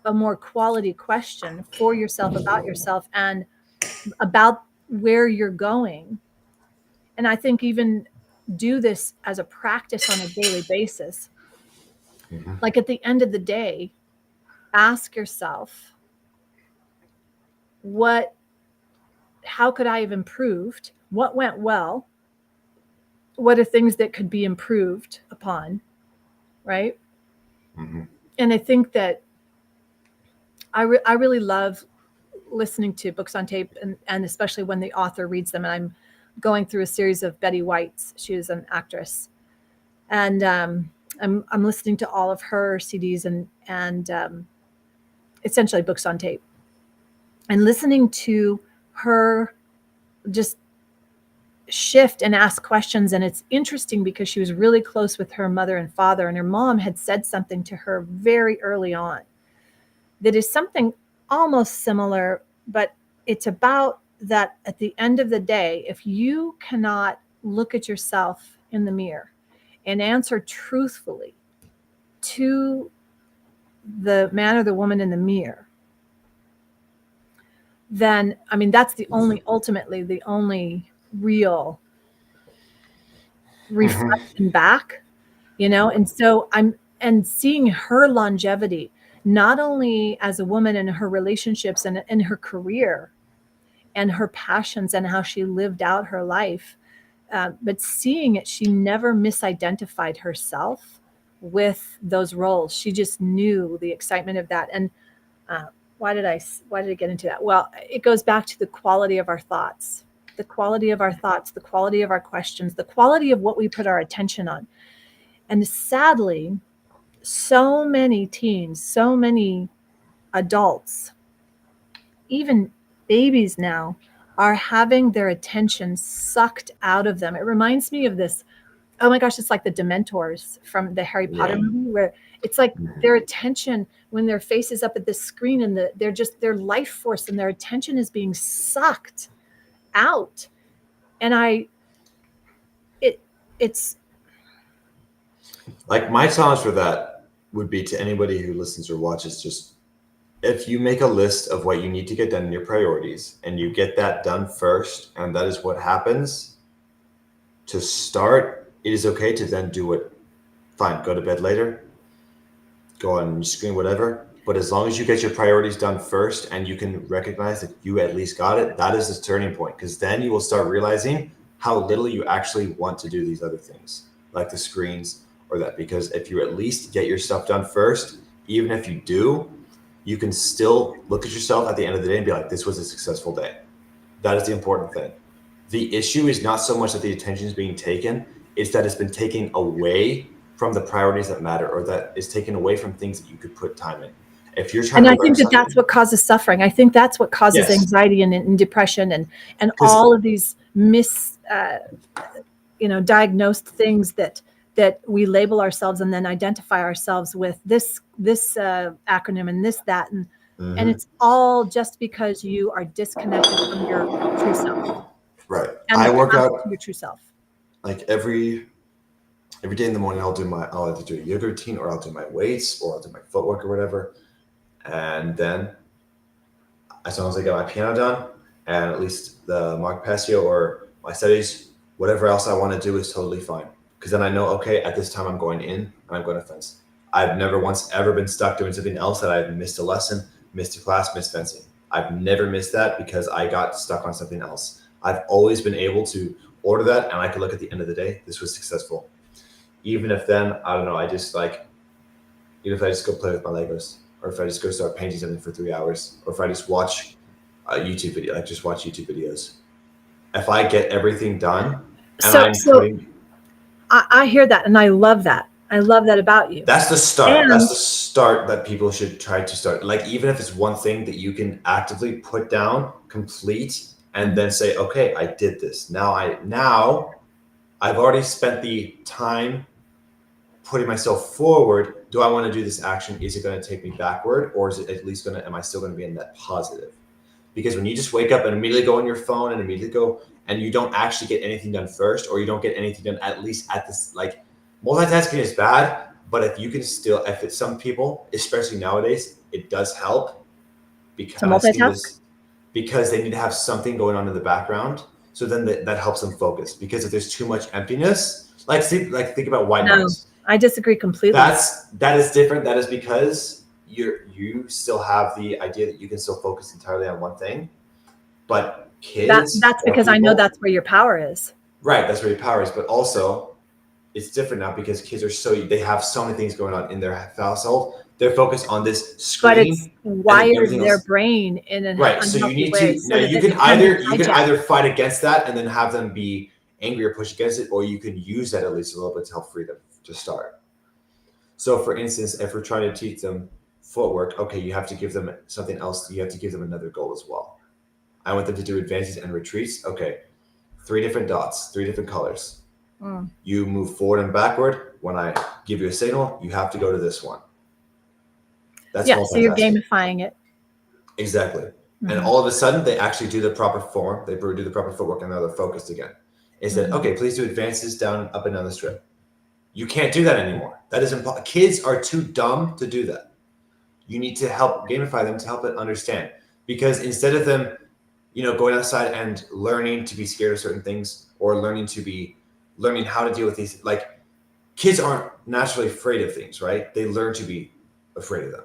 a more quality question for yourself, about yourself and about where you're going, and I think even do this as a practice on a daily basis. Like at the end of the day, ask yourself, how could I have improved? What went well? What are things that could be improved upon? Right. And I think that I really love listening to books on tape, and especially when the author reads them. And I'm going through a series of Betty White's. She is an actress, and I'm listening to all of her CDs and essentially books on tape, and listening to her just shift and ask questions. And it's interesting because she was really close with her mother and father, and her mom had said something to her very early on that is something almost similar, but it's about that at the end of the day, if you cannot look at yourself in the mirror and answer truthfully to the man or the woman in the mirror, then, I mean, that's ultimately the only real reflection back, And so and seeing her longevity, not only as a woman in her relationships and in her career and her passions and how she lived out her life, But seeing it, she never misidentified herself with those roles. She just knew the excitement of that. And why did I get into that? Well, it goes back to the quality of our thoughts, the quality of our thoughts, the quality of our questions, the quality of what we put our attention on. And sadly, so many teens, so many adults, even babies now, are having their attention sucked out of them. It reminds me of this. Oh my gosh, it's like the Dementors from the Harry Potter movie, where it's like their attention, when their face is up at the screen, and they're just, their life force and their attention is being sucked out. And it's like, my challenge for that would be to anybody who listens or watches, just if you make a list of what you need to get done in your priorities and you get that done first, and that is what happens to start, it is okay to then do it. Fine, go to bed later, go on your screen, whatever. But as long as you get your priorities done first and you can recognize that you at least got it, that is the turning point. Because then you will start realizing how little you actually want to do these other things, like the screens or that. Because if you at least get your stuff done first, even if you do, you can still look at yourself at the end of the day and be like, this was a successful day. That is the important thing. The issue is not so much that the attention is being taken, it's that it's been taken away from the priorities that matter, or that is taken away from things that you could put time in. If you're trying and to I learn think that something, that's what causes suffering. I think that's what causes yes, anxiety and depression and all of these diagnosed things that we label ourselves and then identify ourselves with this acronym and this, that, and it's all just because you are disconnected from your true self. right. And I the work path out to your true self. like every day in the morning. I'll either do a yoga routine, or I'll do my weights, or I'll do my footwork or whatever. And then as long as I get my piano done and at least the Mark Passio or my studies, whatever else I want to do is totally fine. Because then I know, okay, at this time I'm going in and I'm going to fence. I've never once ever been stuck doing something else that I've missed a lesson, missed a class, missed fencing. I've never missed that because I got stuck on something else. I've always been able to order that, and I can look at the end of the day, this was successful. Even if then, I don't know, I just like, even if I just go play with my Legos, or if I just go start painting something for 3 hours, or if I just watch a YouTube video, like just watch YouTube videos. If I get everything done and So I hear that, and I love that. I love that about you. That's the start. And That's the start that people should try to start. Like, even if it's one thing that you can actively put down, complete, and then say, okay, I did this. Now I've already spent the time putting myself forward. Do I want to do this action? Is it going to take me backward, or is it at least am I still going to be in that positive? Because when you just wake up and immediately go on your phone and immediately go, and you don't actually get anything done first, or you don't get anything done at least at this, like, multitasking is bad, but if you can still, if it's some people, especially nowadays, it does help because to multitask. because they need to have something going on in the background. So then that helps them focus. Because if there's too much emptiness, think about white noise. I disagree completely. That is different. That is because you still have the idea that you can still focus entirely on one thing, but kids. That's because I know that's where your power is. Right, that's where your power is. But also, it's different now because kids are they have so many things going on in their household. They're focused on this screen. But it's wired their brain in a right. So you need to so now you can either fight against that and then have them be angry or push against it, or you can use that at least a little bit to help free them to start. So, for instance, if we're trying to teach them footwork, okay, you have to give them something else. You have to give them another goal as well. I want them to do advances and retreats. Okay, 3 different dots, 3 different colors. You move forward and backward. When I give you a signal, you have to go to this one. That's so you're gamifying it. Exactly. Mm-hmm. And all of a sudden, they actually do the proper form. They do the proper footwork, and now they're focused again. Instead, okay, please do advances down, up and down the strip. You can't do that anymore. That is impossible. Kids are too dumb to do that. You need to help gamify them to help it understand. Because instead of them, going outside and learning to be scared of certain things, or learning how to deal with these, like, kids aren't naturally afraid of things, right? They learn to be afraid of them.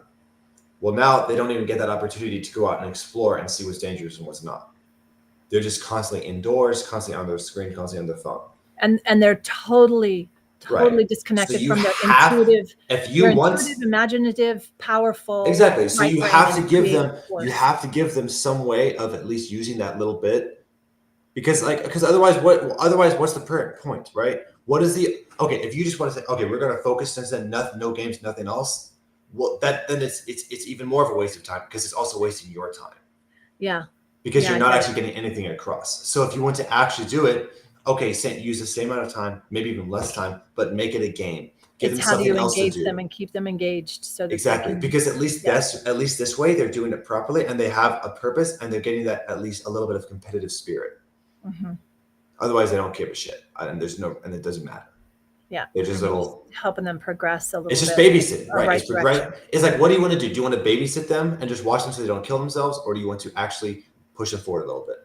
Well, now they don't even get that opportunity to go out and explore and see what's dangerous and what's not. They're just constantly indoors, constantly on their screen, constantly on their phone. And they're totally Right. disconnected So from their if you want, imaginative, powerful, exactly. So right you brain have to and give creative them, force. some way of at least using that little bit, because otherwise, what's the point, right? What is the, okay, if you just want to say, okay, we're going to focus since then, nothing, no games, nothing else. Well, then it's even more of a waste of time, because it's also wasting your time. Yeah. Because Yeah, you're not actually getting anything across. So if you want to actually do it, okay, use the same amount of time, maybe even less time, but make it a game. Give it's them how do you something else to engage do. them and keep them engaged so that Exactly, they can, because at least this way they're doing it properly, and they have a purpose, and they're getting that at least a little bit of competitive spirit. mm-hmm. Otherwise, they don't give a shit, and it doesn't matter. Yeah, They're just little. helping them progress a little It's just bit. babysitting, right? Right direction. It's like, what do you want to do? Do you want to babysit them and just watch them so they don't kill themselves, or do you want to actually push them forward a little bit?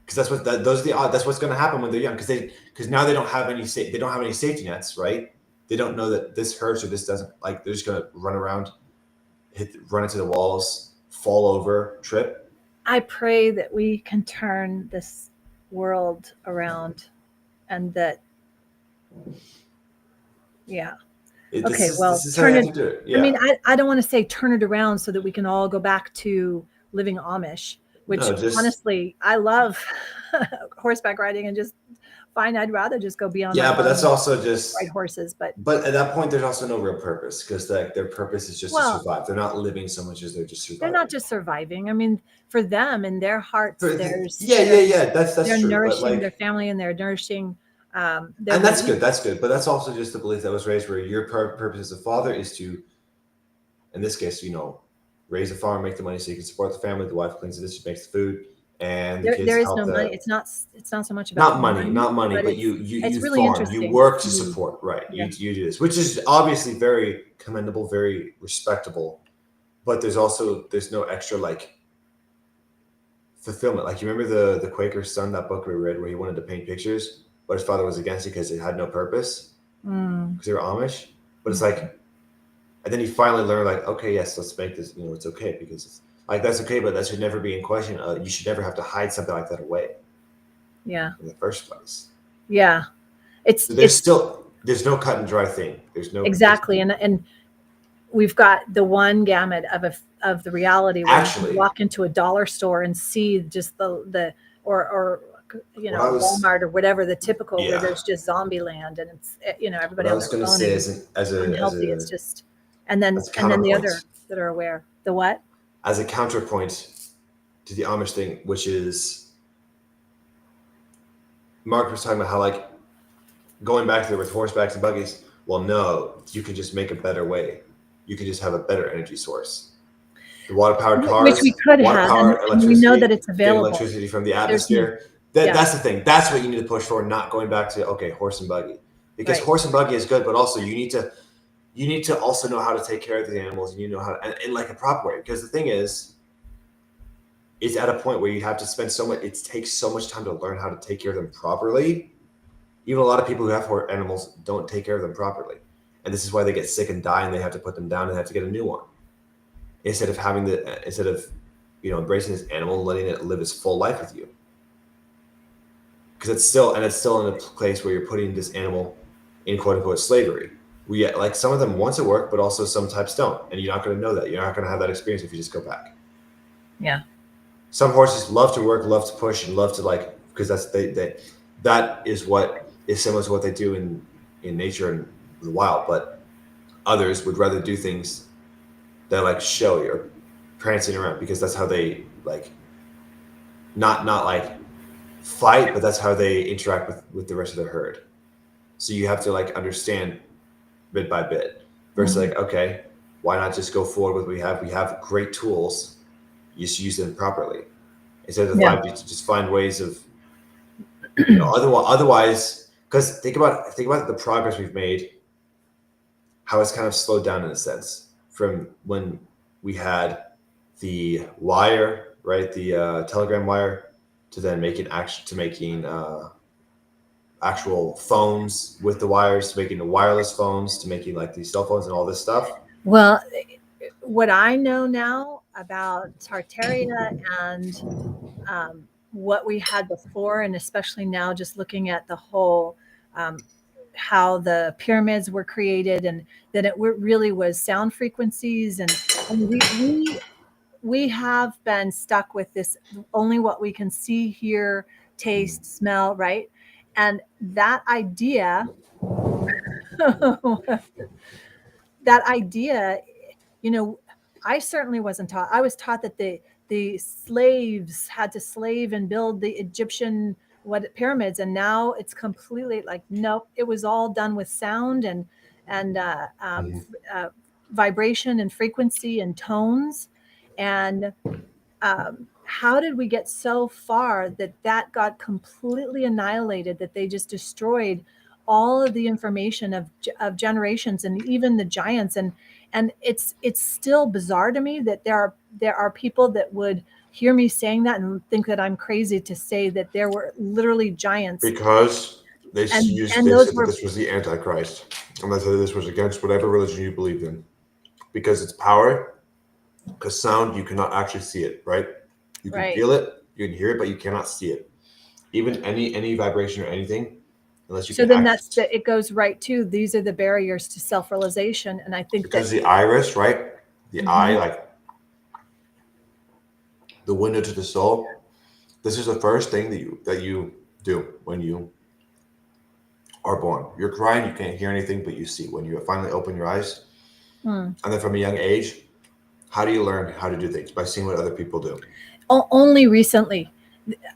Because those are the odds. That's what's going to happen when they're young. Because now they don't have any safety nets, right? They don't know that this hurts or this doesn't. Like, they're just going to run around, run into the walls, fall over, trip. I pray that we can turn this world around, and that, yeah. Okay, well, This is how you have to do it. Yeah. I mean, I don't want to say turn it around so that we can all go back to living Amish, which honestly, I love horseback riding, and just fine. I'd rather just go be on. Yeah, but that's also just ride horses. But at that point, there's also no real purpose, because their purpose is just to survive. They're not living so much as they're just surviving. They're not just surviving. I mean, for them, in their hearts, That's they're true. nourishing their family, and they're nourishing. And that's good. That's good. But that's also just the belief that was raised, where your purpose as a father is to, in this case, raise a farm, make the money so you can support the family. The wife cleans the dishes, makes the food, and the kids there is help no the, money. It's not so much about not money, but you really farm, interesting. you work to support, right? Yeah. You do this, which is obviously very commendable, very respectable. But there's no extra fulfillment. Like, you remember the Quaker's Son, that book we read, where he wanted to paint pictures, but his father was against it because it had no purpose, because they were Amish. But it's like, and then he finally learned, like, okay, yes, let's make this. It's okay, because it's like, that's okay, but that should never be in question. You should never have to hide something like that away. Yeah. In the first place. Yeah, there's no cut and dry thing. There's no exactly, and we've got the one gamut of the reality where you walk into a dollar store and see just the or Walmart or whatever, the typical, where there's just zombie land, and it's everybody. What I was going to say is, unhealthy. It's just, and then the other that are aware. The what? As a counterpoint to the Amish thing, which is, Mark was talking about how, going back to there with horsebacks and buggies. Well, no, you can just make a better way. You can just have a better energy source. The water-powered cars, which we could have, and we know that it's available. Electricity from the atmosphere. That's the thing. That's what you need to push for, not going back to, okay, horse and buggy. Because horse and buggy is good, but also you need to also know how to take care of the animals. You need to know how to, in a proper way. Because the thing is, it's at a point where you have to spend so much. It takes so much time to learn how to take care of them properly. Even a lot of people who have animals don't take care of them properly, and this is why they get sick and die, and they have to put them down and have to get a new one. Instead of embracing this animal and letting it live its full life with you, because it's still in a place where you're putting this animal in quote unquote slavery. Some of them want to work, but also some types don't, and you're not going to know that. You're not going to have that experience if you just go back. Yeah. Some horses love to work, love to push, and love to because that is what is similar to what they do in nature and the wild. But others would rather do things that are showy or prancing around, because that's how they not fight, but that's how they interact with the rest of the herd. So you have to understand bit by bit versus okay, why not just go forward with what we have? We have great tools. You just use them properly instead of just find ways of otherwise. Because think about the progress we've made, how it's kind of slowed down in a sense from when we had the wire, right, the telegram wire, to then making actual phones with the wires, to making the wireless phones, to making these cell phones and all this stuff. Well, what I know now about Tartaria and what we had before, and especially now, just looking at the whole how the pyramids were created, and that it really was sound frequencies, and we have been stuck with this only what we can see, hear, taste, smell, right? And that idea, that idea, you know, I certainly wasn't taught. I was taught that the slaves had to slave and build the Egyptian pyramids, and now it's completely like nope. It was all done with sound and vibration and frequency and tones, and how did we get so far that that got completely annihilated, that they just destroyed all of the information of generations and even the giants, and it's still bizarre to me that there are people that would hear me saying that and think that I'm crazy to say that there were literally giants, Because they those said that were this was the Antichrist, and they said that this was against whatever religion you believed in, because it's power. Because sound, you cannot actually see it, right? You can right. feel it, you can hear it, but you cannot see it. Even any vibration or anything, unless you So can then actually. it goes right to, these are the barriers to self-realization, and I think that Because the iris, right? The eye, mhm, like the window to the soul. This is the first thing that you do when you are born. You're crying, you can't hear anything, but you see. When you finally open your eyes, hmm. and then from a young age, how do you learn how to do things? By seeing what other people do. Only recently.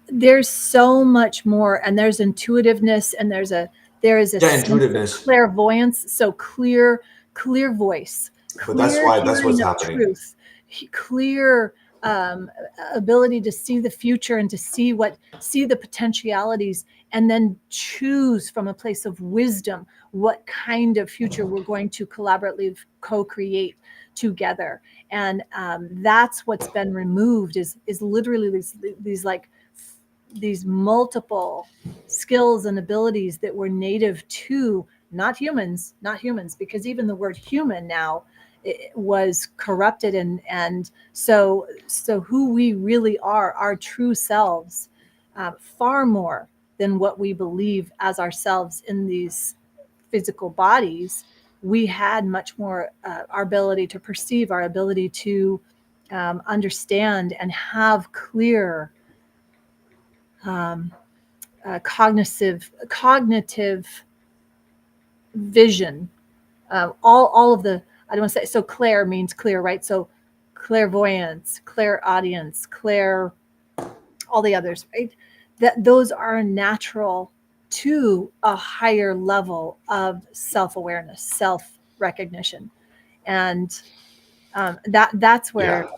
There's so much more, and there's intuitiveness, and there is a Yeah, sense of intuitiveness. clairvoyance, so clear voice, But that's clear why that's what's hearing of happening. truth, clear um, ability to see the future and to see the potentialities, and then choose from a place of wisdom what kind of future we're going to collaboratively co-create together. And that's what's been removed, is literally these like these multiple skills and abilities that were native to not humans, because even the word human now it was corrupted, and so who we really are, our true selves, far more than what we believe as ourselves in these physical bodies. We had much more our ability to perceive, our ability to understand and have clear um, cognitive vision. All of the, I don't want to say, so clair means clear, right? So clairvoyance, clairaudience, clair, all the others, right? That those are natural to a higher level of self-awareness, self-recognition, and that's where,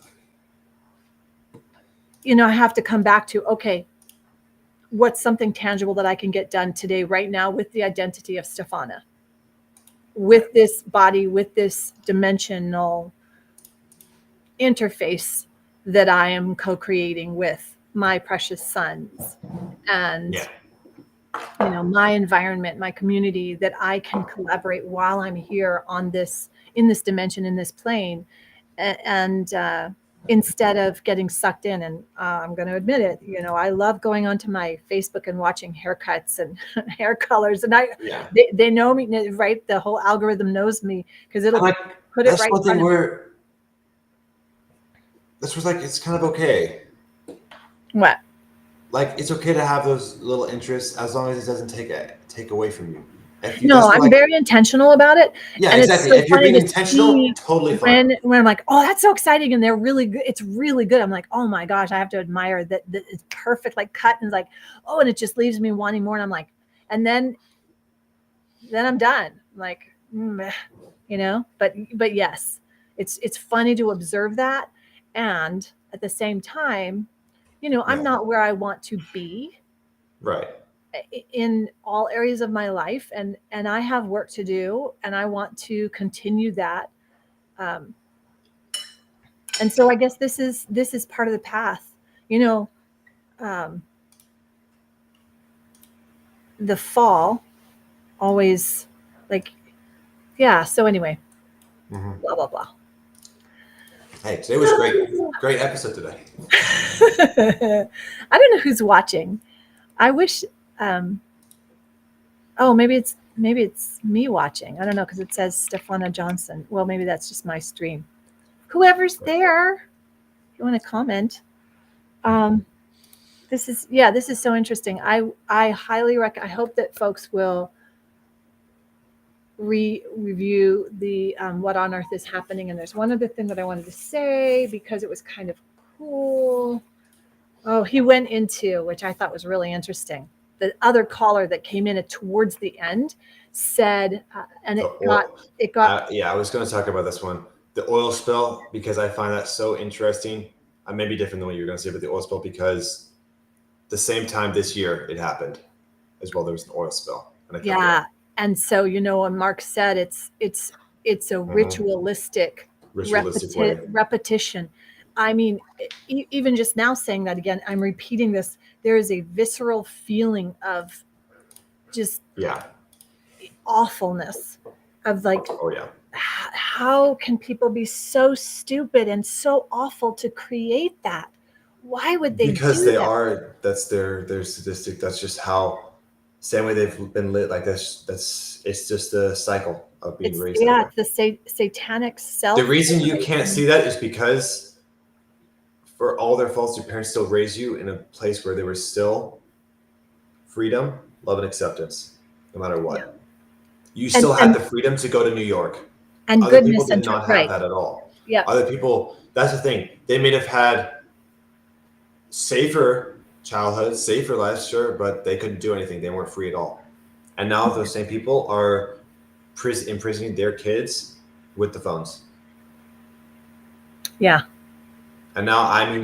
Yeah. I have to come back to, okay, what's something tangible that I can get done today, right now, with the identity of Stefana, Right. with this body, with this dimensional interface that I am co-creating with my precious sons, and Yeah. my environment, my community, that I can collaborate while I'm here on this, in this dimension, in this plane, and instead of getting sucked in. And I'm going to admit it, I love going onto my Facebook and watching haircuts and hair colors, and Yeah. they know me, right? The whole algorithm knows me, because And it'll like put it that's right in one thing front of me. where this was like it's kind of okay. What? Like it's okay to have those little interests as long as it doesn't take away from you. If you No, that's I'm like very intentional about it, yeah, and it's exactly. so If you're funny being to intentional, see totally fine. when I'm like, oh, that's so exciting, and they're really good. It's really good. I'm like, oh my gosh, I have to admire that it's perfect, like cut, and it's like, oh, and it just leaves me wanting more. And I'm like, and then I'm done. I'm like, but yes, it's funny to observe that, and at the same time, I'm Yeah. not where I want to be Right. in all areas of my life, and I have work to do, and I want to continue that, um, and so I guess this is part of the path, you know um, the fall always, like, yeah. So anyway, Hmm. blah blah blah. Hey, today was great. Great episode today. I don't know who's watching. I wish. Oh, maybe it's me watching. I don't know because it says Stefana Johnson. Well, maybe that's just my stream. Whoever's there, if you want to comment. This is so interesting. I highly recommend. I hope that folks will review the What on Earth is Happening. And there's one other thing that I wanted to say because it was kind of cool. Oh, he went into, which I thought was really interesting. The other caller that came in towards the end said, and it got. Yeah, I was going to talk about this one, the oil spill, because I find that so interesting. I may be different than what you were going to say about the oil spill because the same time this year it happened as well. There was an oil spill. Yeah, and so when Mark said it's a ritualistic way. repetition. I mean, even just now saying that again, I'm repeating this. There is a visceral feeling of just awfulness of like, how can people be so stupid and so awful to create that? Why would they? Because they are. That's their statistic. That's just how. Same way they've been lit. Like it's just a cycle of being raised. Yeah, it's the satanic self. The reason you can't see that is because, for all their faults, your parents still raised you in a place where there was still freedom, love, and acceptance, no matter what. Yeah. You still had the freedom to go to New York. And other goodness people did not have that at all. Yeah. Other people, that's the thing. They may have had safer childhood, safer lives, sure, but they couldn't do anything. They weren't free at all. And now those same people are imprisoning their kids with the phones. Yeah. And now, I'm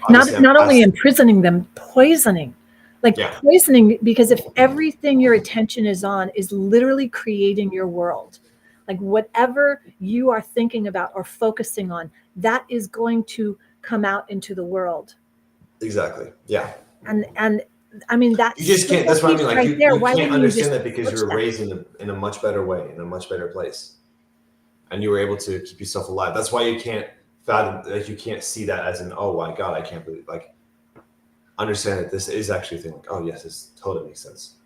not only imprisoning them, poisoning. Poisoning, because if everything your attention is on is literally creating your world, like whatever you are thinking about or focusing on, that is going to come out into the world. Exactly. Yeah. And I mean, that you just can't. That's what I mean. Like you can't understand that because you were raised in a much better way, in a much better place, and you were able to keep yourself alive. That's why you can't fathom that. You can't see that as an, oh my God, I can't believe. Like, understand that this is actually a thing. Like, oh yes, this totally makes sense.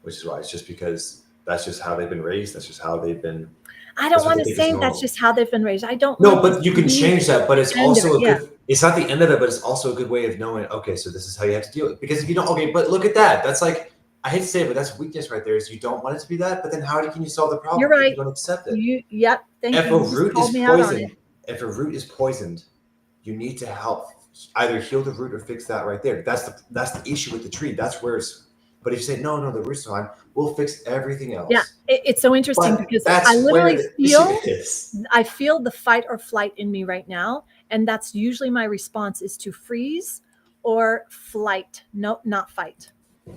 Which is why it's just because that's just how they've been raised. That's just how they've been. I don't want to say that's just how they've been raised. I don't. No, but you can change that. But it's also a good. It's not the end of it, but it's also a good way of knowing. Okay, so this is how you have to deal with it. Because if you don't, okay, but look at that. That's like, I hate to say it, but that's weakness right there. Is you don't want it to be that, but then how can you solve the problem? You're right. If you don't accept it. Thank you. If a root is poisoned, you need to help either heal the root or fix that right there. That's the issue with the tree. That's where it's. But if you say no, the root's fine, we'll fix everything else. Yeah, it's so interesting because I literally feel the fight or flight in me right now, and that's usually my response is to freeze or flight. No, not fight. Yeah.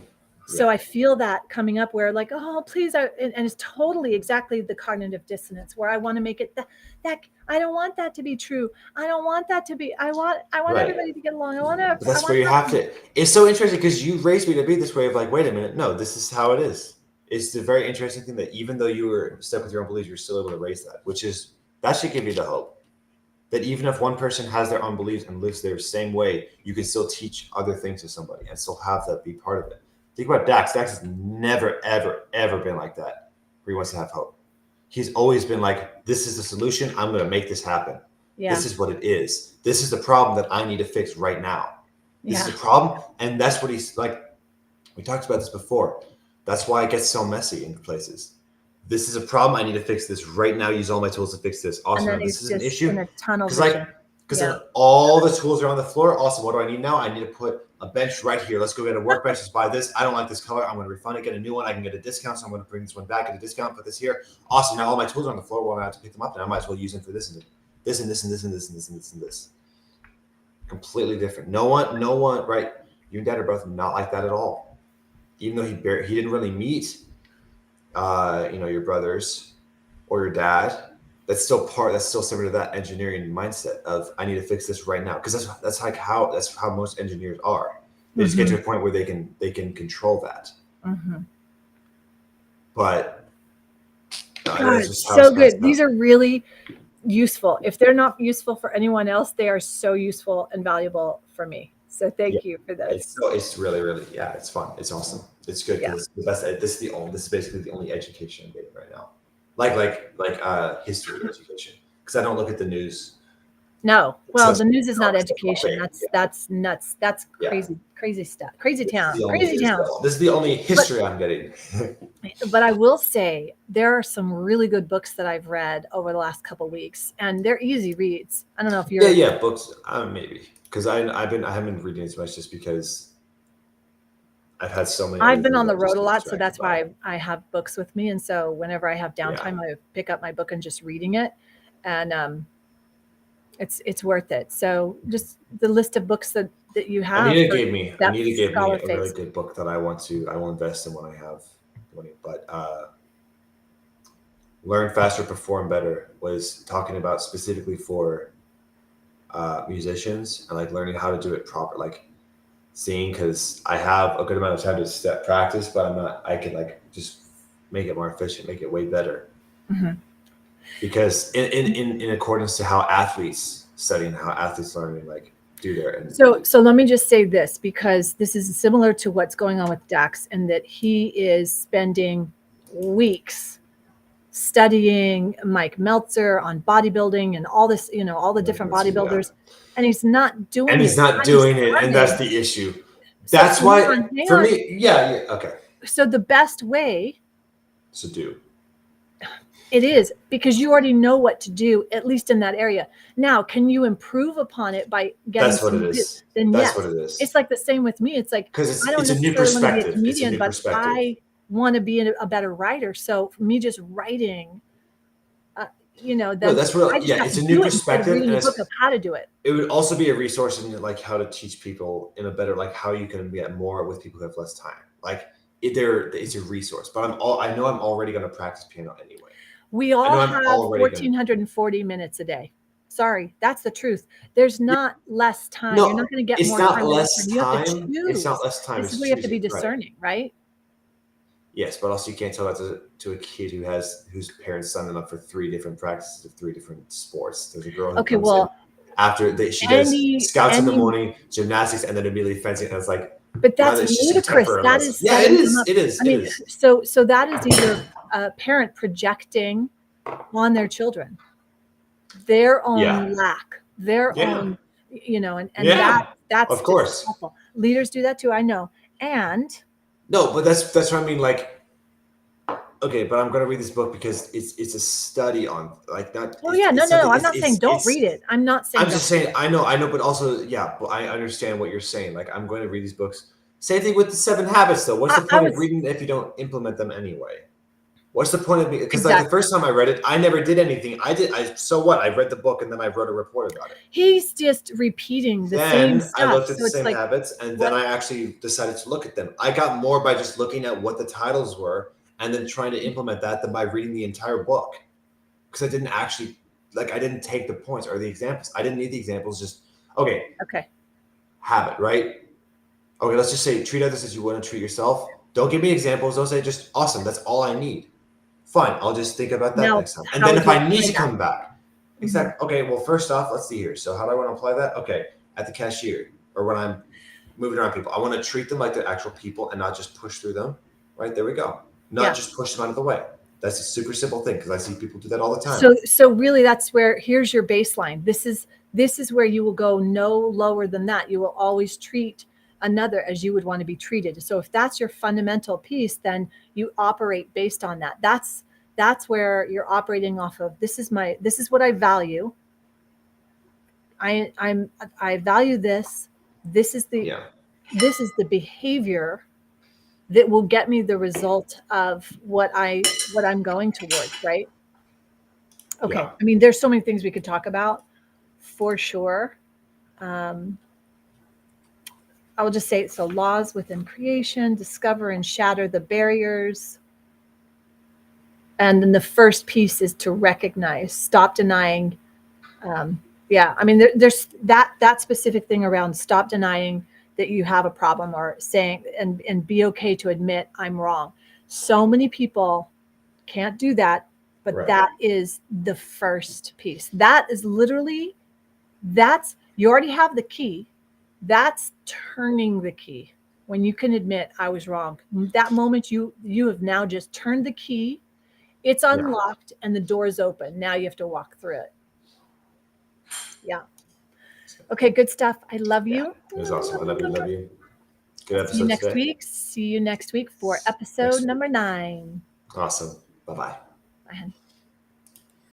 So I feel that coming up where like, oh, please, and it's totally exactly the cognitive dissonance where I want to make it that I don't want that to be true. I don't want that to be. I want everybody to get along. But that's where you have to. It's so interesting because you raised me to be this way of like, wait a minute, no, this is how it is. It's the very interesting thing that even though you were stuck with your own beliefs, you're still able to raise that, that should give you the hope that even if one person has their own beliefs and lives their same way, you can still teach other things to somebody and still have that be part of it. Think about Dax. Dax has never, ever, ever been like that where he wants to have hope. He's always been like, this is the solution. I'm going to make this happen. Yeah. This is what it is. This is the problem that I need to fix right now. This is the problem. And that's what he's like. We talked about this before. That's why it gets so messy in places. This is a problem. I need to fix this right now. Use all my tools to fix this. Awesome. This is an issue. Because all the tools are on the floor. Awesome. What do I need now? I need to put a bench right here. Let's go get a workbench. Let's buy this. I don't like this color. I'm going to refund it, get a new one. I can get a discount. So I'm going to bring this one back at a discount, put this here. Awesome. Now all my tools are on the floor. Well, I have to pick them up and I might as well use them for this and this and this and this and this and this and this and this. Completely different. No one, right? You and Dad are both not like that at all. Even though he didn't really meet, your brothers or your dad. That's still similar to that engineering mindset of I need to fix this right now, because that's how most engineers are. They just get to a point where they can control that. Mm-hmm. But God, so good. These are really useful. If they're not useful for anyone else, they are so useful and valuable for me. So Yeah. thank you for those. It's really, really, yeah, it's fun. It's awesome. It's good Yeah. because it's the best. This is basically the only education I'm getting right now. History education. Because I don't look at the news. No. Well, the news is not Except education. That's nuts. That's Yeah. crazy stuff. Crazy This is town. the only, Crazy town. this is the only history I'm getting. But I will say there are some really good books that I've read over the last couple of weeks, and they're easy reads. I don't know if you're Yeah, books, maybe because I haven't been reading as much just because I've had so many. I've other been things on the I've just road a been lot, so distracted that's by. why I have books with me. And so whenever I have downtime, I pick up my book and just reading it, and it's worth it. So just the list of books that you have. Anita For gave me scholar a really face. good book that I will invest in when I have money. But Learn Faster, Perform Better was talking about specifically for musicians and like learning how to do it proper, like singing, because I have a good amount of time to practice, but I'm not. I can like just make it more efficient, make it way better. Mm-hmm. Because in accordance to how athletes study and how athletes learn and like do their and so let me just say this, because this is similar to what's going on with Dax, and that he is spending weeks studying Mike Meltzer on bodybuilding and all this, all the different bodybuilders, and he's not doing it. And that's the issue. That's so, why hang for on. me, yeah, okay. So the best way to do it is, because you already know what to do, at least in that area. Now, can you improve upon it by getting That's what it is. Then That's yes. what it is. It's like the same with me. It's like, because I don't it's a new necessarily want to be a perspective. comedian, but I want to be a better writer. So for me, just writing, then that's real. I just have It's to a do new it instead of perspective, reading and a book of how to do it. It would also be a resource in like how to teach people in a better, like how you can get more with people who have less time. Like it's a resource. But I know I'm already going to practice piano anyway. We all have 1,440 minutes a day. Sorry, that's the truth. There's not less time. No, you're not going to get it's more not time. less You have to time. choose. It's not less time. This is where you have to be discerning, right? Yes, but also you can't tell that to a kid whose parents signed them up for 3 different practices of 3 different sports. There's a girl who comes in after she does scouts in the morning, gymnastics, and then immediately fencing. And it's like, but that's ludicrous. That is, it is. It is. I mean, so that is either a parent projecting on their children their own lack, their own, and that's of course awful. Leaders do that too. I know. And no, but that's what I mean. Like, okay, but I'm gonna read this book because it's a study on like that. Oh yeah, no. I'm not saying don't read it. I'm not saying. I'm just saying I know, but also but I understand what you're saying. Like I'm going to read these books. Same thing with the 7 Habits, though. What's the point of reading if you don't implement them anyway? What's the point of me? Because like the first time I read it, I never did anything. So what? I read the book and then I wrote a report about it. He's just repeating the same stuff. I looked at the same habits, and then I actually decided to look at them. I got more by just looking at what the titles were and then trying to implement that than by reading the entire book. Because I didn't actually, I didn't take the points or the examples. I didn't need the examples. Just, okay. Habit, right? Okay, let's just say treat others as you want to treat yourself. Don't give me examples. Don't say just awesome. That's all I need. Fine, I'll just think about that next time. And then if I need to come back, exactly. Okay, well, first off, let's see here. So how do I want to apply that? Okay, at the cashier or when I'm moving around people, I want to treat them like they're actual people and not just push through them. Right, there we go. Not just push them out of the way. That's a super simple thing because I see people do that all the time. So really, that's where here's your baseline. This is where you will go no lower than that. You will always treat another as you would want to be treated. So if that's your fundamental piece, then you operate based on that. That's where you're operating off of. This is what I value. I value this. This is the behavior that will get me the result of what I'm going towards, right? Okay. Yeah. I mean, there's so many things we could talk about for sure. I will just say, so laws within creation, discover and shatter the barriers. And then the first piece is to recognize, stop denying. I mean, there's that specific thing around stop denying that you have a problem, or saying, and be okay to admit I'm wrong. So many people can't do that. But Right. that is the first piece. That is literally, you already have the key. That's turning the key. When you can admit I was wrong, that moment you have now just turned the key. It's unlocked and the door is open. Now you have to walk through it. Yeah. Okay, good stuff. I love you. It was awesome. I love you. Love you. Good See you episode next today. week. See you next week for episode number 9. Awesome. Bye-bye. Bye, honey.